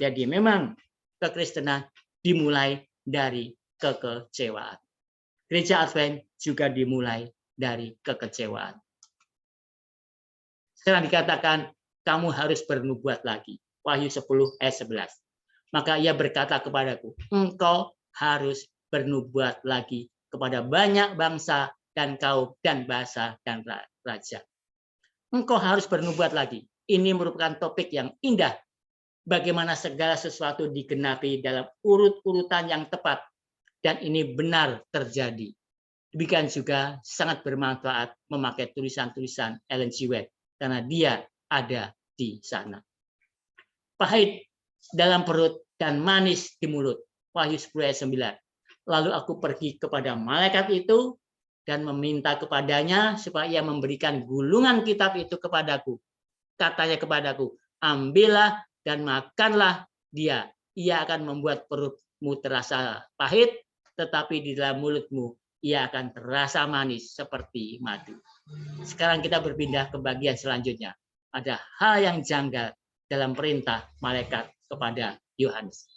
Jadi memang kekristenan dimulai dari kekecewaan. Gereja Advent juga dimulai dari kekecewaan. Sekarang dikatakan, kamu harus bernubuat lagi. Wahyu 10 ayat 11. Maka ia berkata kepadaku, engkau harus bernubuat lagi kepada banyak bangsa dan kaum dan bahasa dan raja. Engkau harus bernubuat lagi. Ini merupakan topik yang indah. Bagaimana segala sesuatu digenapi dalam urut-urutan yang tepat. Dan ini benar terjadi. Demikian juga sangat bermanfaat memakai tulisan-tulisan Ellen G. White. Karena dia ada di sana. Pahit dalam perut dan manis di mulut. Wahyu 10 ayat 9. Lalu aku pergi kepada malaikat itu dan meminta kepadanya supaya ia memberikan gulungan kitab itu kepadaku. Katanya kepadaku, ambillah dan makanlah dia. Ia akan membuat perutmu terasa pahit, tetapi di dalam mulutmu ia akan terasa manis seperti madu. Sekarang kita berpindah ke bagian selanjutnya. Ada hal yang janggal dalam perintah malaikat kepada Yohanes.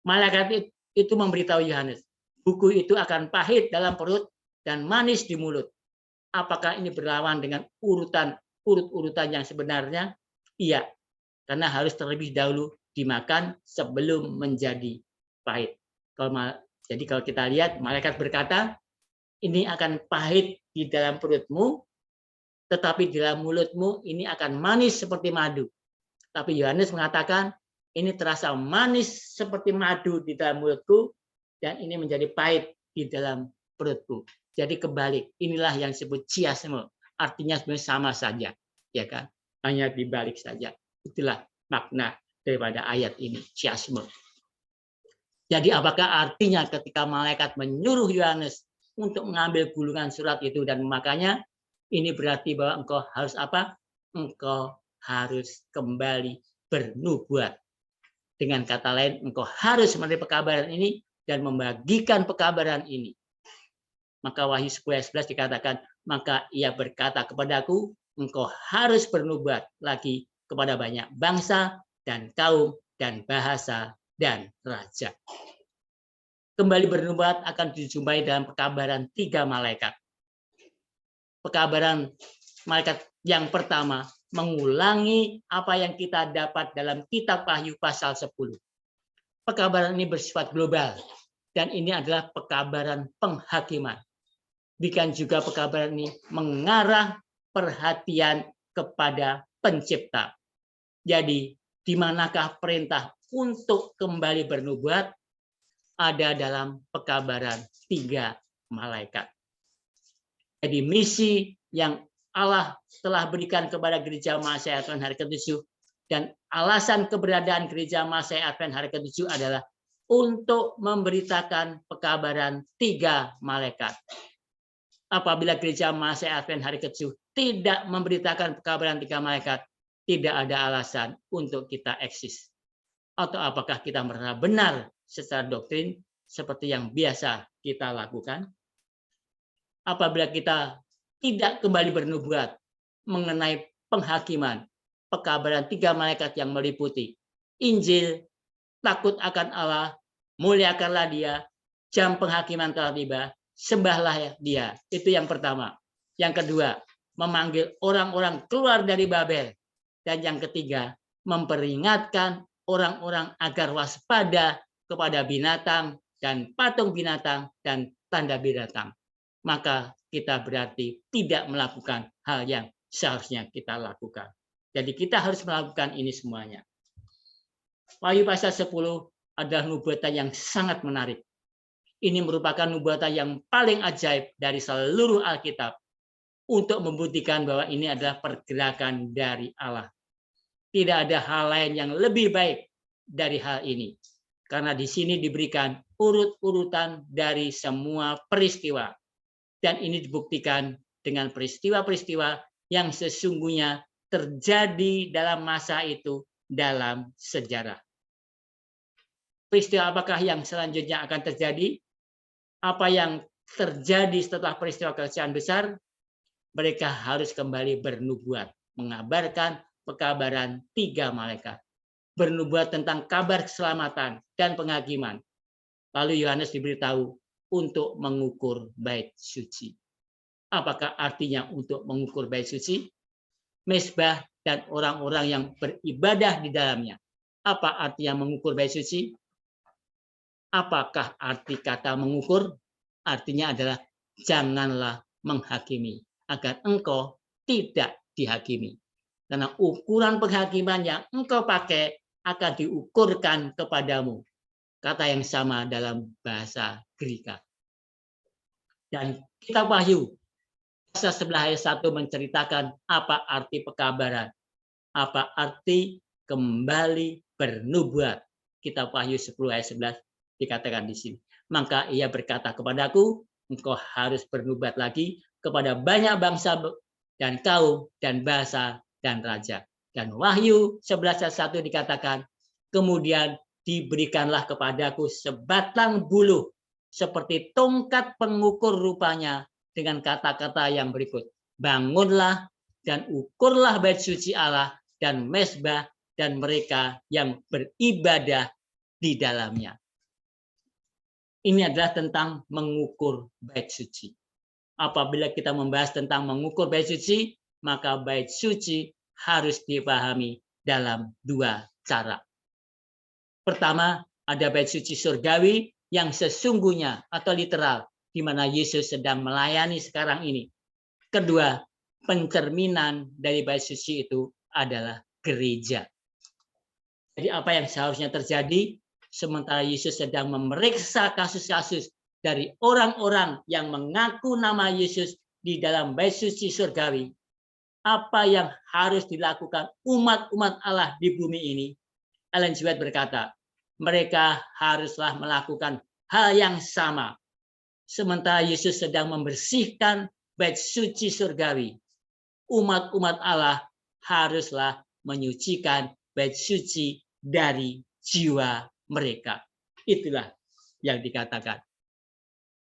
Malaikat itu memberitahu Yohanes, buku itu akan pahit dalam perut dan manis di mulut. Apakah ini berlawan dengan urut-urutan yang sebenarnya? Iya, karena harus terlebih dahulu dimakan sebelum menjadi pahit. Jadi kalau kita lihat, malaikat berkata, ini akan pahit di dalam perutmu, tetapi di dalam mulutmu ini akan manis seperti madu. Tapi Yohanes mengatakan, ini terasa manis seperti madu di dalam mulutku, dan ini menjadi pahit di dalam perutku. Jadi kebalik, inilah yang disebut chiasme. Artinya sebenarnya sama saja, ya kan? Hanya dibalik saja. Itulah makna daripada ayat ini, chiasme. Jadi apakah artinya ketika malaikat menyuruh Yohanes untuk mengambil gulungan surat itu, dan makanya ini berarti bahwa engkau harus apa? Engkau harus kembali bernubuat. Dengan kata lain, engkau harus menerima pekabaran ini dan membagikan pekabaran ini. Maka Wahyu 10 ayat 11 dikatakan, maka ia berkata kepadaku, engkau harus bernubuat lagi kepada banyak bangsa dan kaum dan bahasa dan raja. Kembali bernubuat akan dijumpai dalam pekabaran 3 malaikat. Pekabaran malaikat yang pertama mengulangi apa yang kita dapat dalam kitab Wahyu pasal 10. Pekabaran ini bersifat global dan ini adalah pekabaran penghakiman. Demikian juga pekabaran ini mengarah perhatian kepada pencipta. Jadi, di manakah perintah untuk kembali bernubuat? Ada dalam pekabaran 3 malaikat. Jadi misi yang Allah telah berikan kepada gereja Mahasiswa Advent hari ke-7 dan alasan keberadaan gereja Mahasiswa Advent hari ke-7 adalah untuk memberitakan pekabaran 3 malaikat. Apabila gereja Mahasiswa Advent hari ke-7 tidak memberitakan pekabaran 3 malaikat, tidak ada alasan untuk kita eksis. Atau apakah kita merasa benar secara doktrin seperti yang biasa kita lakukan? Apabila kita tidak kembali bernubuat mengenai penghakiman, pekabaran 3 malaikat yang meliputi Injil, takut akan Allah, muliakanlah Dia, jam penghakiman telah tiba, sembahlah Dia. Itu yang pertama. Yang kedua, memanggil orang-orang keluar dari Babel. Dan yang ketiga, memperingatkan orang-orang agar waspada kepada binatang dan patung binatang dan tanda binatang. Maka kita berarti tidak melakukan hal yang seharusnya kita lakukan. Jadi kita harus melakukan ini semuanya. Wahyu pasal 10 adalah nubuatan yang sangat menarik. Ini merupakan nubuatan yang paling ajaib dari seluruh Alkitab untuk membuktikan bahwa ini adalah pergerakan dari Allah. Tidak ada hal lain yang lebih baik dari hal ini. Karena di sini diberikan urut-urutan dari semua peristiwa. Dan ini dibuktikan dengan peristiwa-peristiwa yang sesungguhnya terjadi dalam masa itu dalam sejarah. Peristiwa apakah yang selanjutnya akan terjadi? Apa yang terjadi setelah peristiwa kerajaan besar? Mereka harus kembali bernubuat, mengabarkan pekabaran 3 malaikat. Bernubuat tentang kabar keselamatan dan penghakiman. Lalu Yohanes diberitahu untuk mengukur bait suci. Apakah artinya untuk mengukur bait suci? Mezbah dan orang-orang yang beribadah di dalamnya. Apa artinya mengukur bait suci? Apakah arti kata mengukur? Artinya adalah janganlah menghakimi, agar engkau tidak dihakimi. Karena ukuran penghakiman yang engkau pakai akan diukurkan kepadamu. Kata yang sama dalam bahasa Greka. Dan kitab Wahyu pasal 11 ayat 1 menceritakan apa arti pekabaran. Apa arti kembali bernubuat. Kitab Wahyu 10 ayat 11 dikatakan di sini. Maka ia berkata kepadaku, engkau harus bernubuat lagi kepada banyak bangsa dan kaum dan bahasa dan raja. Dan Wahyu 11 ayat 1 dikatakan, kemudian diberikanlah kepadaku sebatang buluh seperti tongkat pengukur rupanya dengan kata-kata yang berikut. Bangunlah dan ukurlah bait suci Allah dan mezbah dan mereka yang beribadah di dalamnya. Ini adalah tentang mengukur bait suci. Apabila kita membahas tentang mengukur bait suci, maka bait suci harus dipahami dalam 2 cara. Pertama, ada bait suci surgawi yang sesungguhnya atau literal, di mana Yesus sedang melayani sekarang ini. Kedua, pencerminan dari bait suci itu adalah gereja. Jadi apa yang seharusnya terjadi sementara Yesus sedang memeriksa kasus-kasus dari orang-orang yang mengaku nama Yesus di dalam bait suci surgawi? Apa yang harus dilakukan umat-umat Allah di bumi ini? Ellen G. White berkata, mereka haruslah melakukan hal yang sama. Sementara Yesus sedang membersihkan bait suci surgawi, umat-umat Allah haruslah menyucikan bait suci dari jiwa mereka. Itulah yang dikatakan.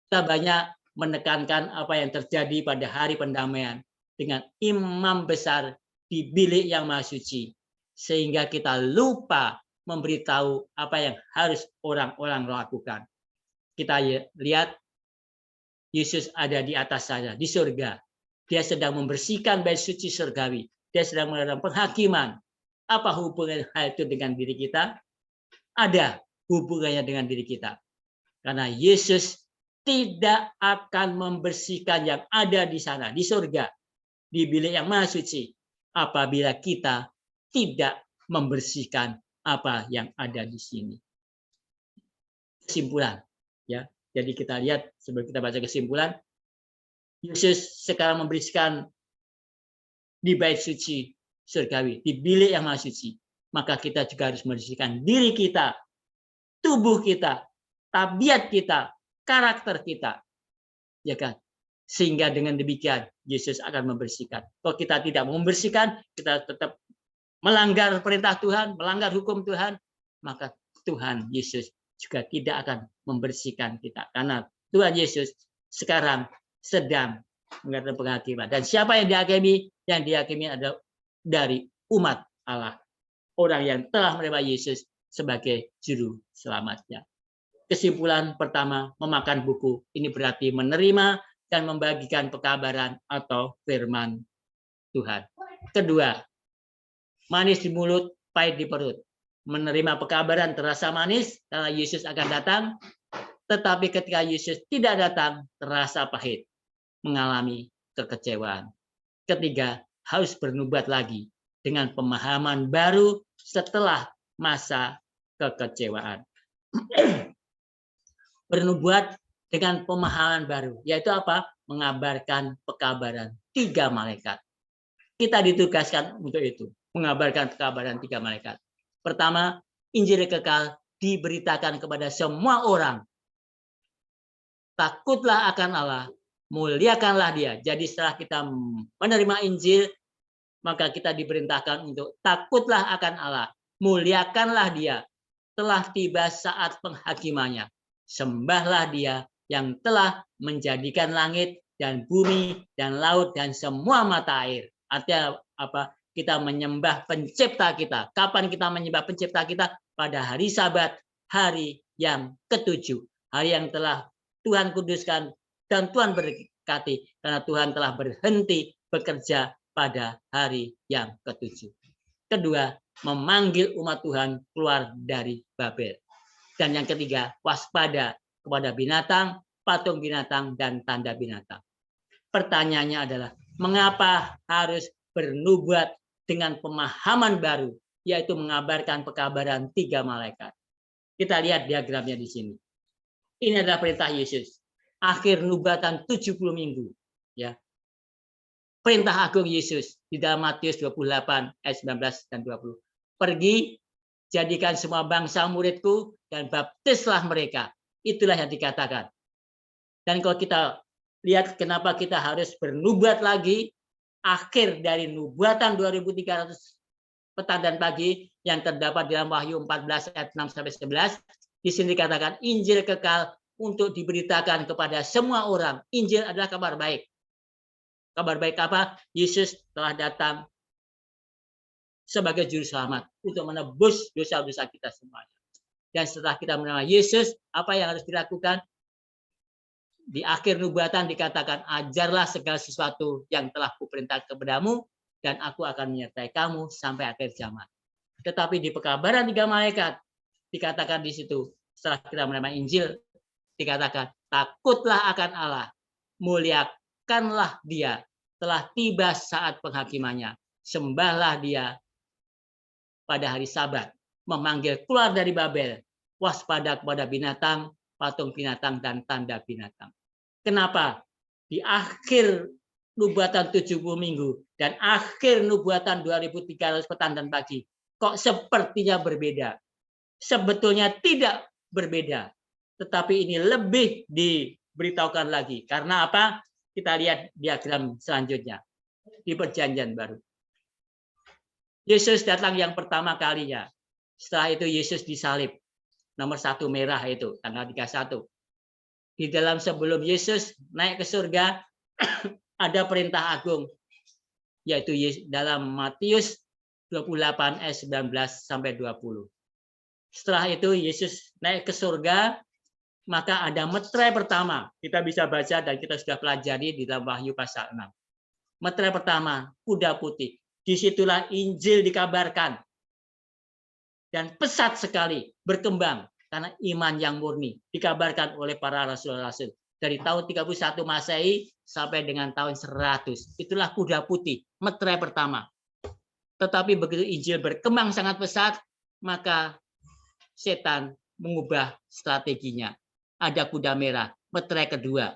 Kita banyak menekankan apa yang terjadi pada hari pendamaian dengan imam besar di bilik yang maha suci, sehingga kita lupa memberitahu apa yang harus orang-orang lakukan. Kita lihat Yesus ada di atas sana, di surga. Dia sedang membersihkan bait suci surgawi. Dia sedang melakukan penghakiman. Apa hubungan hal itu dengan diri kita? Ada hubungannya dengan diri kita. Karena Yesus tidak akan membersihkan yang ada di sana, di surga, di bilik yang maha suci, apabila kita tidak membersihkan apa yang ada di sini. Kesimpulan, ya. Jadi kita lihat sebelum kita baca kesimpulan, Yesus sekarang membersihkan di bait suci surgawi, di bilik yang maha suci. Maka kita juga harus membersihkan diri kita, tubuh kita, tabiat kita, karakter kita, ya kan? Sehingga dengan demikian Yesus akan membersihkan. Kalau kita tidak membersihkan, kita tetap melanggar perintah Tuhan, melanggar hukum Tuhan, maka Tuhan Yesus juga tidak akan membersihkan kita. Karena Tuhan Yesus sekarang sedang mengadakan penghakiman. Dan siapa yang dihakimi? Yang dihakimi adalah dari umat Allah. Orang yang telah menerima Yesus sebagai juru selamatnya. Kesimpulan pertama, memakan buku. Ini berarti menerima dan membagikan pekabaran atau firman Tuhan. Kedua, manis di mulut, pahit di perut. Menerima pekabaran terasa manis karena Yesus akan datang, tetapi ketika Yesus tidak datang, terasa pahit, mengalami kekecewaan. Ketiga, harus bernubuat lagi dengan pemahaman baru setelah masa kekecewaan. Bernubuat dengan pemahaman baru, yaitu apa? Mengabarkan pekabaran 3 malaikat. Kita ditugaskan untuk itu, mengabarkan pekabaran 3 malaikat. Pertama, Injil kekal diberitakan kepada semua orang. Takutlah akan Allah, muliakanlah Dia. Jadi setelah kita menerima Injil, maka kita diperintahkan untuk takutlah akan Allah, muliakanlah Dia. Telah tiba saat penghakimannya. Sembahlah Dia yang telah menjadikan langit dan bumi dan laut dan semua mata air. Artinya apa? Kita menyembah pencipta kita. Kapan kita menyembah pencipta kita? Pada hari Sabat, hari yang ke-7. Hari yang telah Tuhan kuduskan dan Tuhan berkati. Karena Tuhan telah berhenti bekerja pada hari yang ke-7. Kedua, memanggil umat Tuhan keluar dari Babel. Dan yang ketiga, waspada kepada binatang, patung binatang, dan tanda binatang. Pertanyaannya adalah, mengapa harus bernubuat dengan pemahaman baru, yaitu mengabarkan pekabaran 3 malaikat? Kita lihat diagramnya di sini. Ini adalah perintah Yesus. Akhir nubatan 70 minggu. Ya. Perintah agung Yesus di dalam Matius 28 ayat 19 dan 20. Pergi, jadikan semua bangsa muridku dan baptislah mereka. Itulah yang dikatakan. Dan kalau kita lihat kenapa kita harus bernubuat lagi, akhir dari nubuatan 2300 petang dan pagi yang terdapat dalam Wahyu 14 ayat 6 sampai 11, di sini dikatakan Injil kekal untuk diberitakan kepada semua orang. Injil adalah kabar baik. Kabar baik apa? Yesus telah datang sebagai juru selamat untuk menebus dosa-dosa kita semuanya. Dan setelah kita menerima Yesus, apa yang harus dilakukan? Di akhir nubuatan dikatakan, ajarlah segala sesuatu yang telah kuperintahkan kepadamu, dan aku akan menyertai kamu sampai akhir zaman. Tetapi di pekabaran 3 malaikat, dikatakan di situ, setelah kita menerima Injil, dikatakan, takutlah akan Allah, muliakanlah Dia, telah tiba saat penghakimannya, sembahlah Dia pada hari Sabat, memanggil keluar dari Babel, waspada kepada binatang, patung binatang, dan tanda binatang. Kenapa? Di akhir nubuatan 70 minggu dan akhir nubuatan 2300 petang dan pagi, kok sepertinya berbeda? Sebetulnya tidak berbeda, tetapi ini lebih beritahukan lagi. Karena apa? Kita lihat diagram selanjutnya di Perjanjian Baru. Yesus datang yang pertama kalinya. Setelah itu Yesus disalib. Nomor 1 merah itu tanggal 31. Di dalam sebelum Yesus naik ke surga ada perintah agung, yaitu dalam Matius 28 ayat 19 sampai 20. Setelah itu Yesus naik ke surga, maka ada meterai pertama. Kita bisa baca dan kita sudah pelajari di dalam Wahyu pasal 6. Meterai pertama, kuda putih. Disitulah Injil dikabarkan. Dan pesat sekali berkembang karena iman yang murni dikabarkan oleh para rasul-rasul. Dari tahun 31 Masehi sampai dengan tahun 100. Itulah kuda putih, meterai pertama. Tetapi begitu Injil berkembang sangat pesat, maka setan mengubah strateginya. Ada kuda merah, meterai kedua,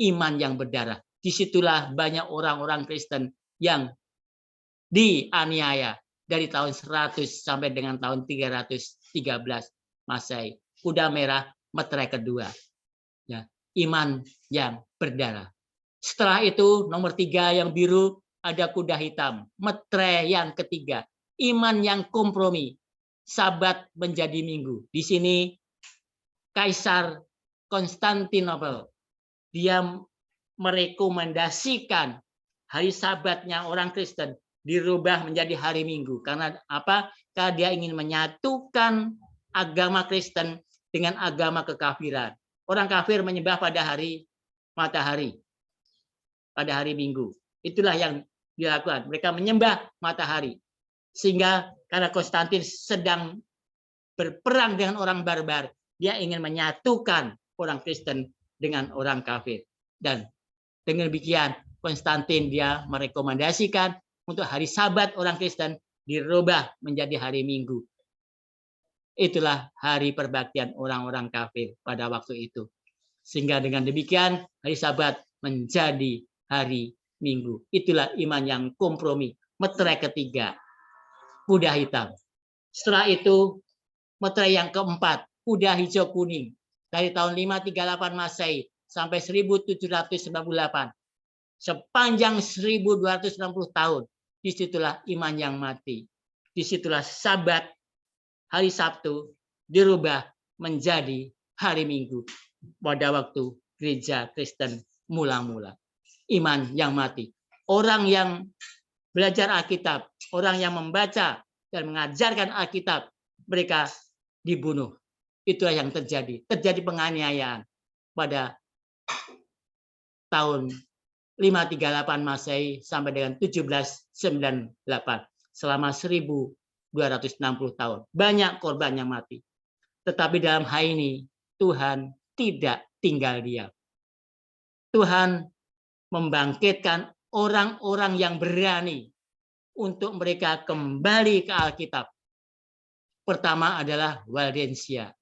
iman yang berdarah. Disitulah banyak orang-orang Kristen yang dianiaya dari tahun 100 sampai dengan tahun 313 Masehi. Kuda merah, meterai kedua. Ya, iman yang berdarah. Setelah itu nomor 3 yang biru ada kuda hitam, meterai yang ketiga, iman yang kompromi. Sabat menjadi minggu. Di sini Kaisar Konstantinopel dia merekomendasikan hari Sabatnya orang Kristen dirubah menjadi hari Minggu. Karena apa? Karena dia ingin menyatukan agama Kristen dengan agama kekafiran. Orang kafir menyembah pada hari matahari, pada hari Minggu. Itulah yang dilakukan. Mereka menyembah matahari. Sehingga karena Konstantin sedang berperang dengan orang barbar, dia ingin menyatukan orang Kristen dengan orang kafir. Dan dengan demikian Konstantin dia merekomendasikan untuk hari Sabat orang Kristen dirubah menjadi hari Minggu. Itulah hari perbaktian orang-orang kafir pada waktu itu. Sehingga dengan demikian hari Sabat menjadi hari Minggu. Itulah iman yang kompromi. Meterai ketiga, kuda hitam. Setelah itu meterai yang keempat, kuda hijau kuning. Dari tahun 538 Masehi sampai 1798. Sepanjang 1260 tahun. Disitulah iman yang mati. Disitulah Sabat, hari Sabtu, dirubah menjadi hari Minggu. Pada waktu gereja Kristen mula-mula. Iman yang mati. Orang yang belajar Alkitab, orang yang membaca dan mengajarkan Alkitab, mereka dibunuh. Itulah yang terjadi. Terjadi penganiayaan pada tahun 538 Masehi sampai dengan 1798. Selama 1260 tahun. Banyak korban yang mati. Tetapi dalam hal ini Tuhan tidak tinggal diam. Tuhan membangkitkan orang-orang yang berani untuk mereka kembali ke Alkitab. Pertama adalah Waldensia.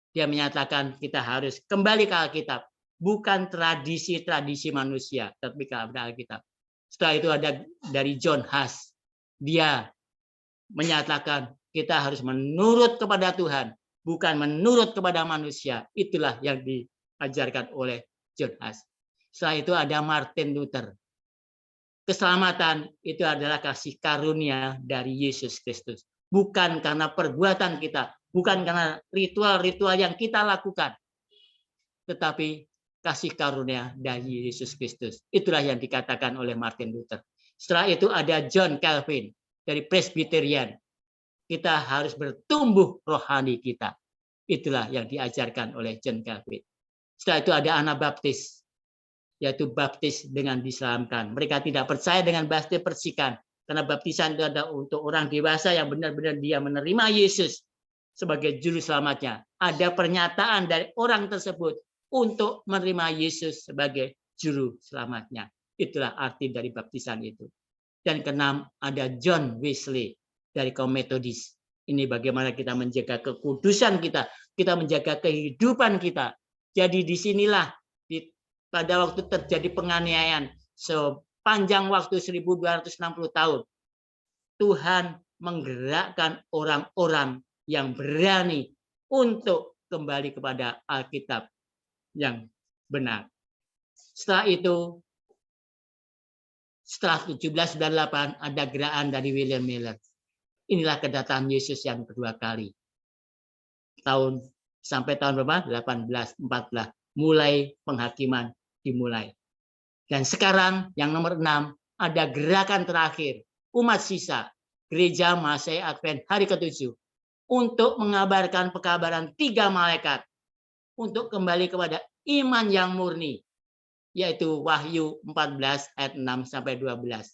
Dia menyatakan kita harus kembali ke Alkitab. Bukan tradisi-tradisi manusia, tapi ke Alkitab. Setelah itu ada dari John Huss. Dia menyatakan kita harus menurut kepada Tuhan, bukan menurut kepada manusia. Itulah yang diajarkan oleh John Huss. Setelah itu ada Martin Luther. Keselamatan itu adalah kasih karunia dari Yesus Kristus. Bukan karena perbuatan kita, bukan karena ritual-ritual yang kita lakukan, tetapi kasih karunia dari Yesus Kristus. Itulah yang dikatakan oleh Martin Luther. Setelah itu ada John Calvin dari Presbyterian. Kita harus bertumbuh rohani kita. Itulah yang diajarkan oleh John Calvin. Setelah itu ada Anabaptis, yaitu baptis dengan diselamatkan. Mereka tidak percaya dengan baptis percikan, karena baptisan itu ada untuk orang dewasa yang benar-benar dia menerima Yesus sebagai juru selamatnya. Ada pernyataan dari orang tersebut untuk menerima Yesus sebagai juru selamatnya. Itulah arti dari baptisan itu. Dan keenam ada John Wesley dari kaum Metodis. Ini bagaimana kita menjaga kekudusan kita, kita menjaga kehidupan kita. Jadi disinilah pada waktu terjadi penganiayaan sepanjang waktu 1260 tahun, Tuhan menggerakkan orang-orang yang berani untuk kembali kepada Alkitab yang benar. Setelah itu, setelah 1798 ada gerakan dari William Miller. Inilah kedatangan Yesus yang kedua kali. Sampai tahun berapa? 1814. Mulai penghakiman dimulai. Dan sekarang yang nomor 6 ada gerakan terakhir. Umat sisa. Gereja Masehi Advent hari ke-7. Untuk mengabarkan pekabaran 3 malaikat. Untuk kembali kepada iman yang murni. Yaitu Wahyu 14 ayat 6 sampai 12.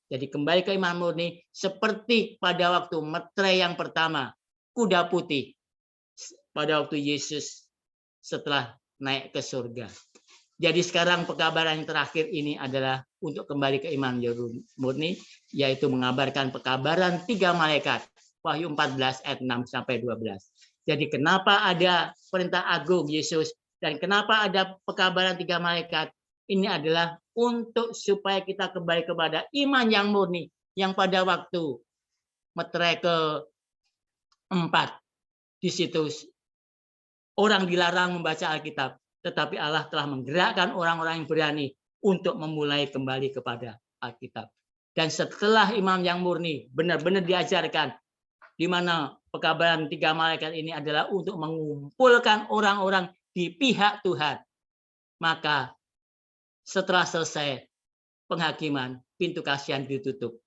Jadi kembali ke iman murni seperti pada waktu meterai yang pertama, kuda putih, pada waktu Yesus setelah naik ke surga. Jadi sekarang pekabaran yang terakhir ini adalah untuk kembali ke iman murni, yaitu mengabarkan pekabaran 3 malaikat, Wahyu 14 ayat 6 sampai 12. Jadi kenapa ada perintah agung Yesus dan kenapa ada pekabaran 3 malaikat? Ini adalah untuk supaya kita kembali kepada iman yang murni, yang pada waktu meterai ke-4 di situ orang dilarang membaca Alkitab, tetapi Allah telah menggerakkan orang-orang yang berani untuk memulai kembali kepada Alkitab. Dan setelah iman yang murni benar-benar diajarkan, di mana pekabaran 3 malaikat ini adalah untuk mengumpulkan orang-orang di pihak Tuhan. Maka setelah selesai penghakiman, pintu kasihan ditutup.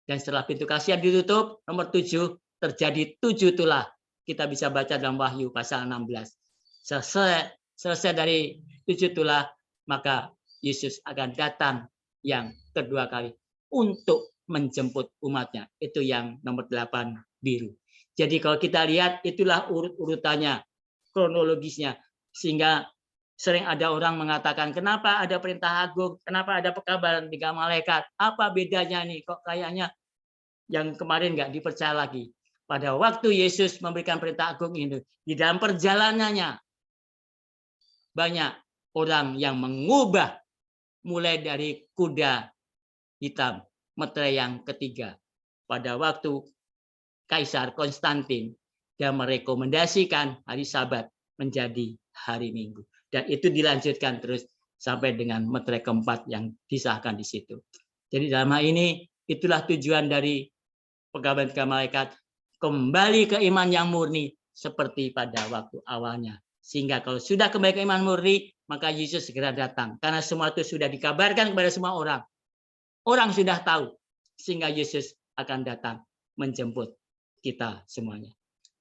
Dan setelah pintu kasihan ditutup, nomor 7, terjadi 7 tulah. Kita bisa baca dalam Wahyu pasal 16. Selesai dari 7 tulah, maka Yesus akan datang yang kedua kali untuk menjemput umatnya. Itu yang nomor 8 biru. Jadi kalau kita lihat, itulah urut-urutannya, kronologisnya. Sehingga sering ada orang mengatakan, kenapa ada perintah agung, kenapa ada pekabaran 3 malaikat, apa bedanya nih, kok kayaknya yang kemarin nggak dipercaya lagi. Pada waktu Yesus memberikan perintah agung ini, di dalam perjalanannya, banyak orang yang mengubah, mulai dari kuda hitam, meterai yang ketiga. Pada waktu Kaisar Konstantin, dia merekomendasikan hari Sabat menjadi hari Minggu. Dan itu dilanjutkan terus sampai dengan meterai keempat yang disahkan di situ. Jadi dalam hal ini, itulah tujuan dari pekabaran 3 malaikat, kembali ke iman yang murni seperti pada waktu awalnya. Sehingga kalau sudah kembali ke iman murni, maka Yesus segera datang. Karena semua itu sudah dikabarkan kepada semua orang. Orang sudah tahu, sehingga Yesus akan datang menjemput kita semuanya.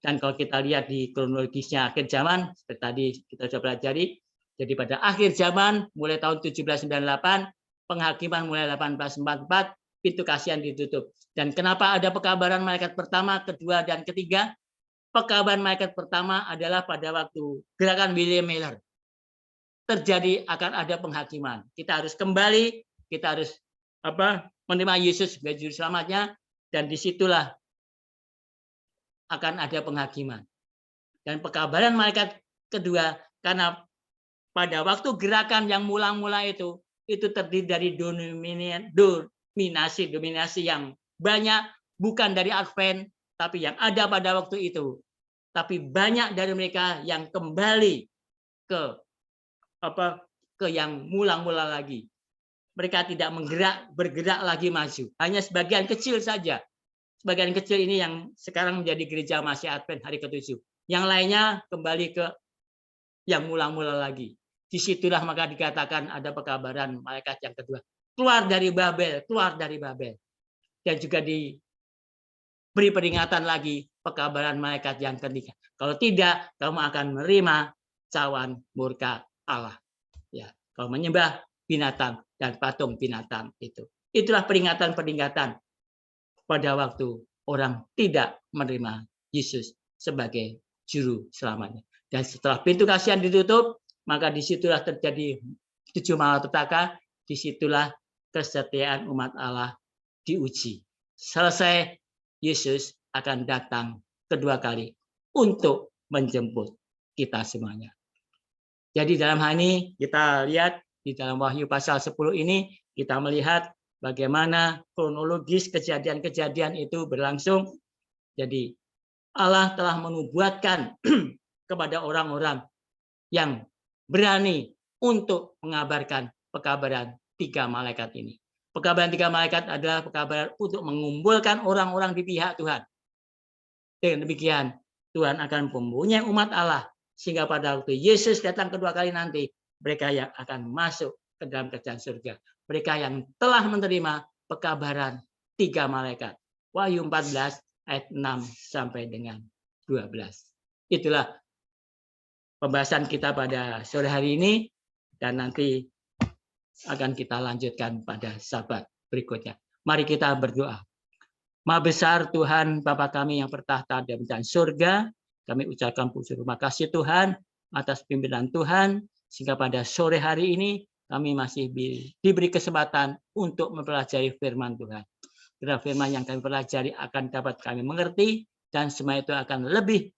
Dan kalau kita lihat di kronologisnya akhir zaman, seperti tadi kita sudah pelajari, jadi pada akhir zaman, mulai tahun 1798, penghakiman mulai 1844, pintu kasihan ditutup. Dan kenapa ada pekabaran malaikat pertama, kedua, dan ketiga? Pekabaran malaikat pertama adalah pada waktu gerakan William Miller. Terjadi akan ada penghakiman. Kita harus kembali, kita harus menerima Yesus sebagai juru selamatnya, dan disitulah akan ada penghakiman. Dan pekabaran malaikat kedua, karena pada waktu gerakan yang mula-mula itu terdiri dari dominasi yang banyak, bukan dari Advent, tapi yang ada pada waktu itu. Tapi banyak dari mereka yang kembali ke yang mula-mula lagi. Mereka tidak bergerak lagi maju. Hanya sebagian kecil saja. Sebagian kecil ini yang sekarang menjadi gereja Masehi Advent hari ke-7. Yang lainnya kembali ke yang mula-mula lagi. Disitulah maka dikatakan ada pekabaran malaikat yang kedua. Keluar dari Babel, keluar dari Babel. Dan juga diberi peringatan lagi pekabaran malaikat yang ketiga. Kalau tidak, kamu akan menerima cawan murka Allah. Ya, kalau menyembah binatang dan patung binatang itu. Itulah peringatan-peringatan pada waktu orang tidak menerima Yesus sebagai juru selamatnya. Dan setelah pintu kasihan ditutup, maka disitulah terjadi 7 malapetaka, disitulah kesetiaan umat Allah diuji. Selesai, Yesus akan datang kedua kali untuk menjemput kita semuanya. Jadi dalam hal ini kita lihat di dalam Wahyu pasal 10 ini, kita melihat bagaimana kronologis kejadian-kejadian itu berlangsung. Jadi Allah telah menubuatkan kepada orang-orang yang berani untuk mengabarkan pekabaran 3 malaikat ini. Pekabaran 3 malaikat adalah pekabaran untuk mengumpulkan orang-orang di pihak Tuhan. Dengan demikian, Tuhan akan mempunyai umat Allah, sehingga pada waktu Yesus datang kedua kali nanti, mereka yang akan masuk ke dalam kerajaan surga. Mereka yang telah menerima pekabaran 3 malaikat. Wahyu 14 ayat 6 sampai dengan 12. Itulah pembahasan kita pada sore hari ini, dan nanti akan kita lanjutkan pada sabat berikutnya. Mari kita berdoa. Maha besar Tuhan Bapa kami yang bertahta di dalam surga, kami ucapkan puji terima kasih Tuhan atas pimpinan Tuhan, sehingga pada sore hari ini kami masih diberi kesempatan untuk mempelajari firman Tuhan. Karena firman yang kami pelajari akan dapat kami mengerti, dan semua itu akan lebih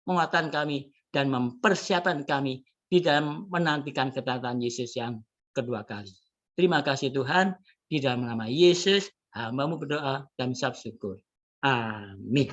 menguatkan kami dan mempersiapkan kami di dalam menantikan kedatangan Yesus yang kedua kali. Terima kasih Tuhan, di dalam nama Yesus hamba-Mu berdoa dan mengucap syukur. Amin.